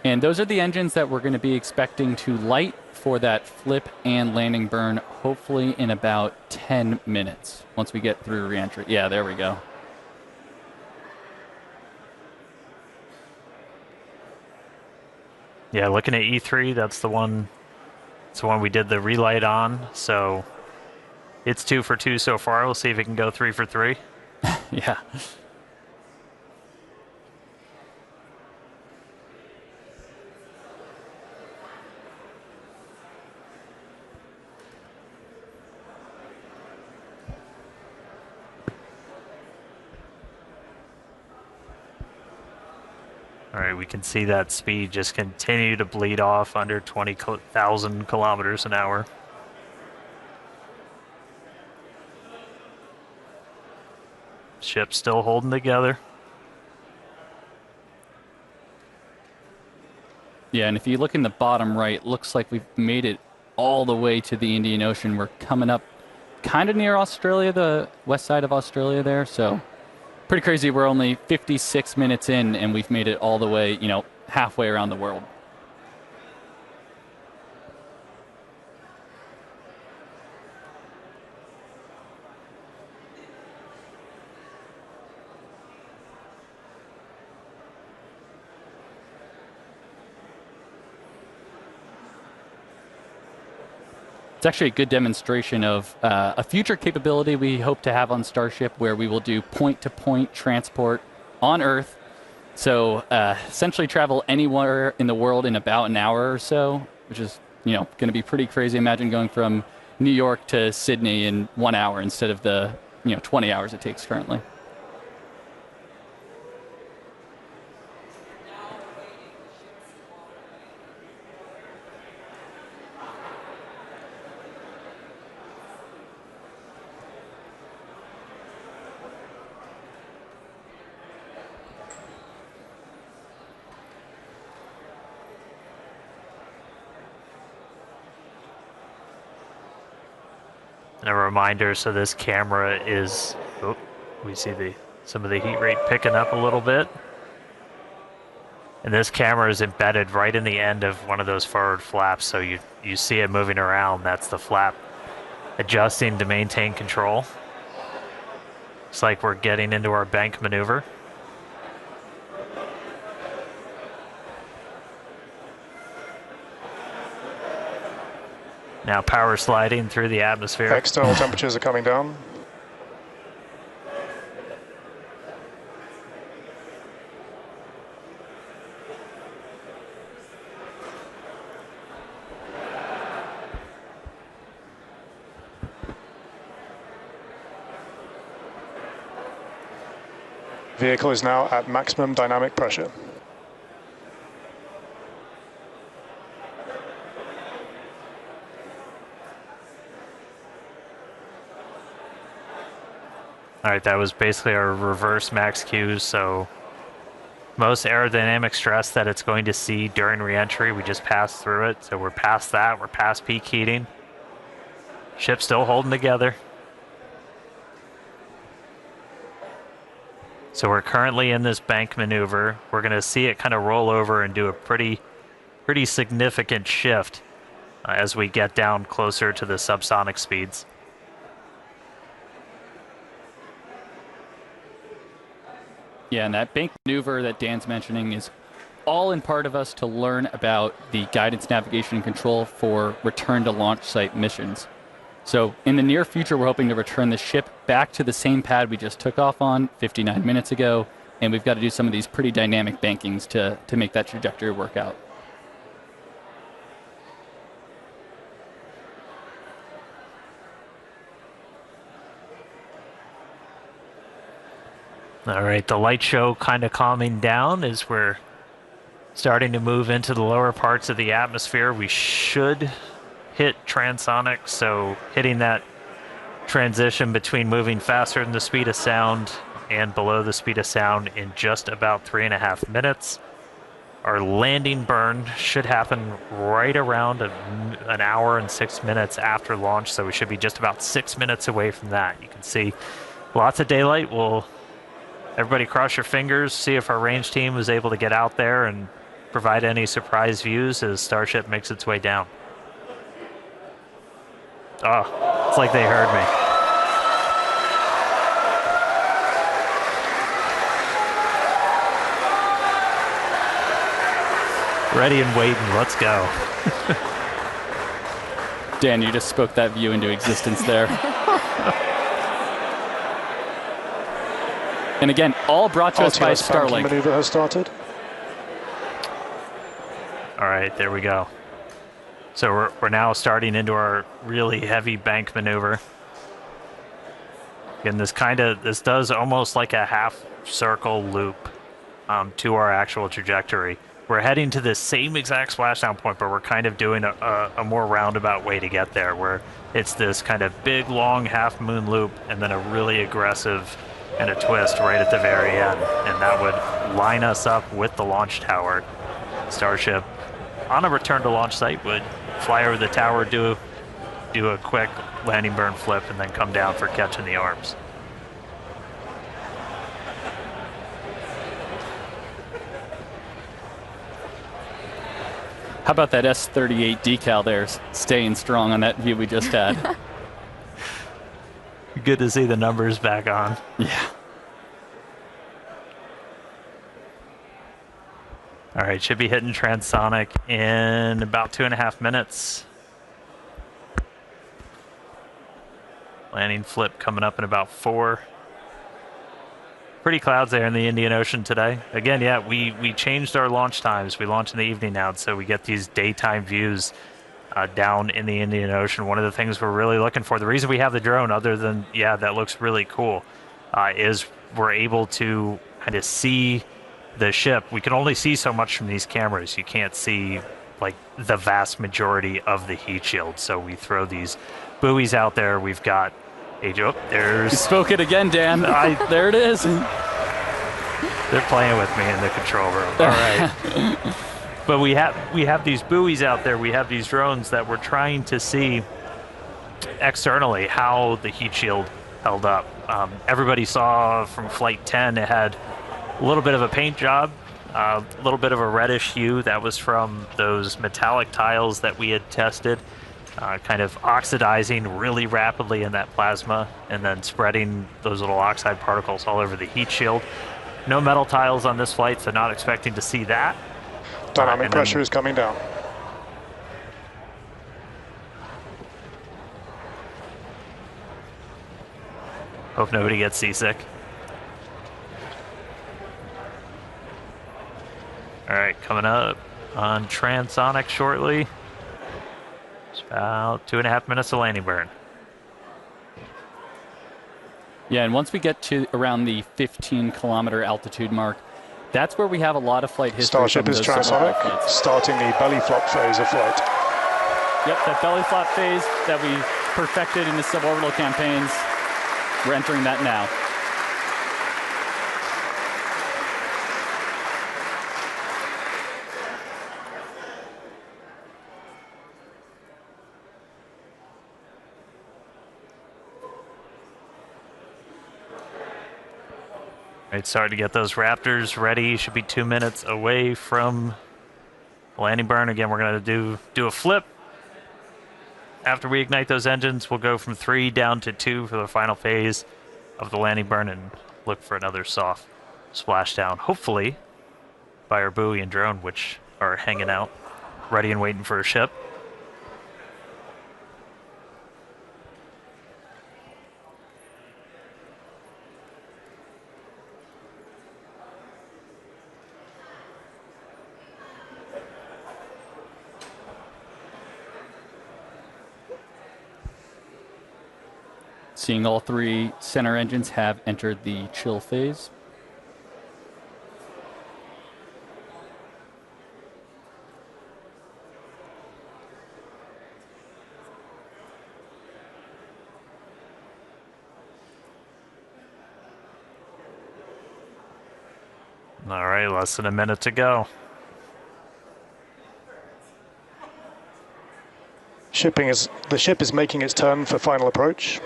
Speaker 3: And those are the engines that we're going to be expecting to light for that flip and landing burn, hopefully in about 10 minutes once we get through reentry. Yeah, there we go.
Speaker 5: Yeah, looking at E3, that's the one we did the relight on. So it's 2 for 2 so far. We'll see if it can go 3 for 3.
Speaker 3: Yeah.
Speaker 5: All right, we can see that speed just continue to bleed off under 20,000 kilometers an hour. Ship's still holding together.
Speaker 3: Yeah, and if you look in the bottom right, looks like we've made it all the way to the Indian Ocean. We're coming up kind of near Australia, the west side of Australia there, so pretty crazy. We're only 56 minutes in, and we've made it all the way, halfway around the world. It's actually a good demonstration of a future capability we hope to have on Starship, where we will do point-to-point transport on Earth. So essentially travel anywhere in the world in about an hour or so, which is going to be pretty crazy. Imagine going from New York to Sydney in 1 hour instead of the 20 hours it takes currently.
Speaker 5: And a reminder, so this camera is, we see some of the heat rate picking up a little bit. And this camera is embedded right in the end of one of those forward flaps, so you see it moving around. That's the flap adjusting to maintain control. Looks like we're getting into our bank maneuver. Now power sliding through the atmosphere.
Speaker 6: External temperatures are coming down. Vehicle is now at maximum dynamic pressure.
Speaker 5: All right, that was basically our reverse max Q, so most aerodynamic stress that it's going to see during re-entry, we just passed through it. So we're past that, we're past peak heating. Ship's still holding together. So we're currently in this bank maneuver. We're gonna see it kind of roll over and do a pretty significant shift as we get down closer to the subsonic speeds.
Speaker 3: Yeah, and that bank maneuver that Dan's mentioning is all in part of us to learn about the guidance, navigation, and control for return to launch site missions. So in the near future, we're hoping to return the ship back to the same pad we just took off on 59 minutes ago, and we've got to do some of these pretty dynamic bankings to make that trajectory work out.
Speaker 5: All right, the light show kind of calming down as we're starting to move into the lower parts of the atmosphere. We should hit transonic, so hitting that transition between moving faster than the speed of sound and below the speed of sound in just about 3.5 minutes. Our landing burn should happen right around an hour and 6 minutes after launch, so we should be just about 6 minutes away from that. You can see lots of daylight. Everybody cross your fingers, see if our range team is able to get out there and provide any surprise views as Starship makes its way down. Oh, it's like they heard me. Ready and waiting, let's go.
Speaker 3: Dan, you just spoke that view into existence there. And again, all brought to us by Starlink.
Speaker 6: Maneuver has started.
Speaker 5: All right, there we go. So we're now starting into our really heavy bank maneuver. Again, this does almost like a half circle loop to our actual trajectory. We're heading to the same exact splashdown point, but we're kind of doing a more roundabout way to get there, where it's this kind of big, long half moon loop and then a really aggressive and a twist right at the very end, and that would line us up with the launch tower. Starship, on a return to launch site, would fly over the tower, do a quick landing burn flip, and then come down for catching the arms.
Speaker 3: How about that S38 decal there, staying strong on that view we just had?
Speaker 5: Good to see the numbers back on.
Speaker 3: Yeah.
Speaker 5: All right, should be hitting transonic in about 2.5 minutes. Landing flip coming up in about 4. Pretty clouds there in the Indian Ocean today. Again, yeah, we changed our launch times. We launch in the evening now, so we get these daytime views down in the Indian Ocean. One of the things we're really looking for, the reason we have the drone, other than, yeah, that looks really cool, is we're able to kind of see the ship. We can only see so much from these cameras. You can't see like the vast majority of the heat shield. So we throw these buoys out there. We've got there's...
Speaker 3: You spoke it again, Dan. There it is.
Speaker 5: They're playing with me in the control room. All right. But we have these buoys out there. We have these drones that we're trying to see externally how the heat shield held up. Everybody saw from Flight 10 it had a little bit of a paint job, a little bit of a reddish hue. That was from those metallic tiles that we had tested, kind of oxidizing really rapidly in that plasma and then spreading those little oxide particles all over the heat shield. No metal tiles on this flight, so not expecting to see that.
Speaker 6: Dynamic pressure is coming down.
Speaker 5: Hope nobody gets seasick. All right, coming up on transonic shortly. It's about 2.5 minutes of landing burn.
Speaker 3: Yeah, and once we get to around the 15-kilometer altitude mark, that's where we have a lot of flight history.
Speaker 6: Starship is transonic, starting the belly flop phase of flight.
Speaker 3: Yep, that belly flop phase that we perfected in the suborbital campaigns, we're entering that now.
Speaker 5: Right, starting to get those Raptors ready. Should be 2 minutes away from landing burn. Again, we're going to do a flip. After we ignite those engines, we'll go from 3 down to 2 for the final phase of the landing burn and look for another soft splashdown, hopefully by our buoy and drone, which are hanging out, ready and waiting for a ship.
Speaker 3: Seeing all 3 center engines have entered the chill phase.
Speaker 5: All right, less than a minute to go.
Speaker 6: The ship is making its turn for final approach.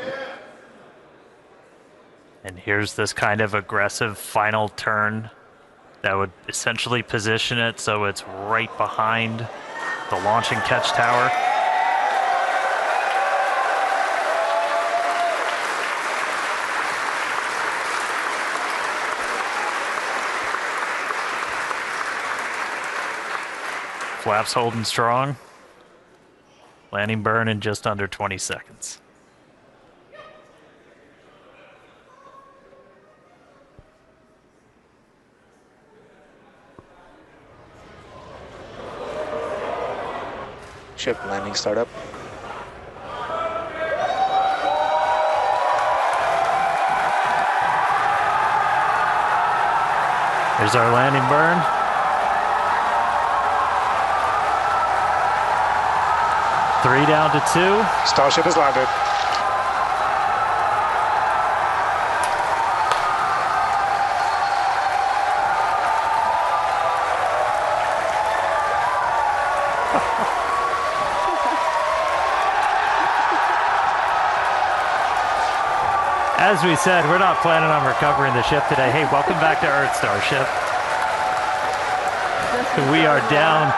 Speaker 5: And here's this kind of aggressive final turn that would essentially position it so it's right behind the launch and catch tower. Flaps holding strong. Landing burn in just under 20 seconds.
Speaker 7: Ship landing startup.
Speaker 5: Here's our landing burn. Three down to 2.
Speaker 6: Starship has landed.
Speaker 5: As we said, we're not planning on recovering the ship today. Hey, welcome back to Earth, Starship. We are down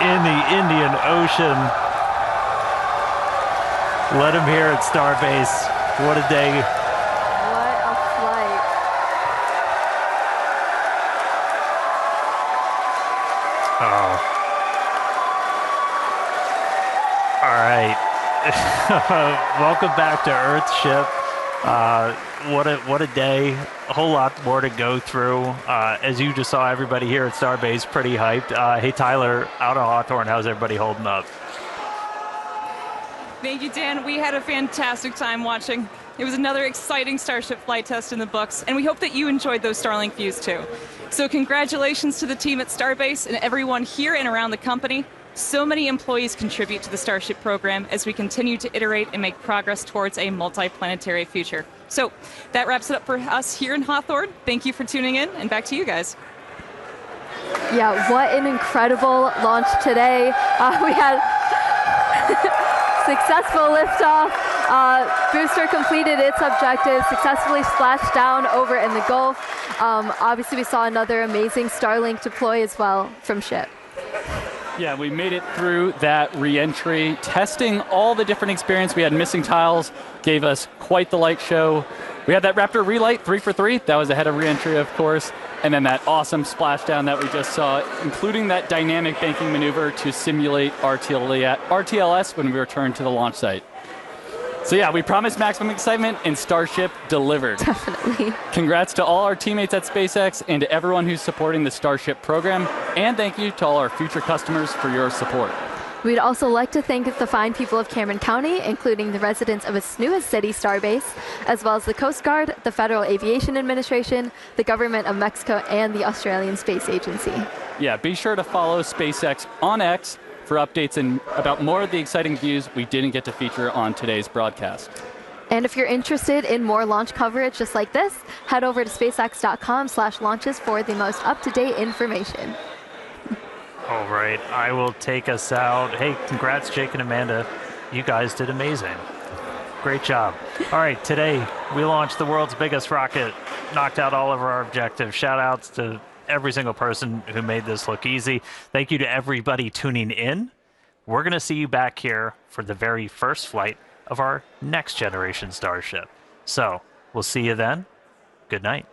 Speaker 5: in the Indian Ocean. Let him hear at Starbase. What a day.
Speaker 2: What a flight.
Speaker 5: Oh. All right. Welcome back to Earthship. What a day. A whole lot more to go through. As you just saw, everybody here at Starbase pretty hyped. Hey, Tyler, out of Hawthorne, how's everybody holding up?
Speaker 1: Thank you, Dan. We had a fantastic time watching. It was another exciting Starship flight test in the books, and we hope that you enjoyed those Starlink views too. So congratulations to the team at Starbase and everyone here and around the company. So many employees contribute to the Starship program as we continue to iterate and make progress towards a multi-planetary future. So that wraps it up for us here in Hawthorne. Thank you for tuning in, and back to you guys.
Speaker 2: Yeah, what an incredible launch today. We had successful liftoff. Booster completed its objective, successfully splashed down over in the Gulf. Obviously, we saw another amazing Starlink deploy as well from ship.
Speaker 3: Yeah, we made it through that re-entry, testing all the different experience. We had missing tiles, gave us quite the light show. We had that Raptor relight, 3 for 3. That was ahead of re-entry, of course. And then that awesome splashdown that we just saw, including that dynamic banking maneuver to simulate RTLS when we returned to the launch site. So yeah, we promised maximum excitement, and Starship delivered.
Speaker 2: Definitely.
Speaker 3: Congrats to all our teammates at SpaceX and to everyone who's supporting the Starship program. And thank you to all our future customers for your support.
Speaker 2: We'd also like to thank the fine people of Cameron County, including the residents of its newest city, Starbase, as well as the Coast Guard, the Federal Aviation Administration, the Government of Mexico, and the Australian Space Agency.
Speaker 3: Yeah, be sure to follow SpaceX on X for updates and about more of the exciting views we didn't get to feature on today's broadcast.
Speaker 2: And if you're interested in more launch coverage just like this, head over to spacex.com/launches for the most up-to-date information.
Speaker 5: All right, I will take us out. Hey, congrats, Jake and Amanda. You guys did amazing. Great job. All right, today we launched the world's biggest rocket, knocked out all of our objectives. Shout outs to every single person who made this look easy. Thank you to everybody tuning in. We're going to see you back here for the very first flight of our next generation Starship. So we'll see you then. Good night.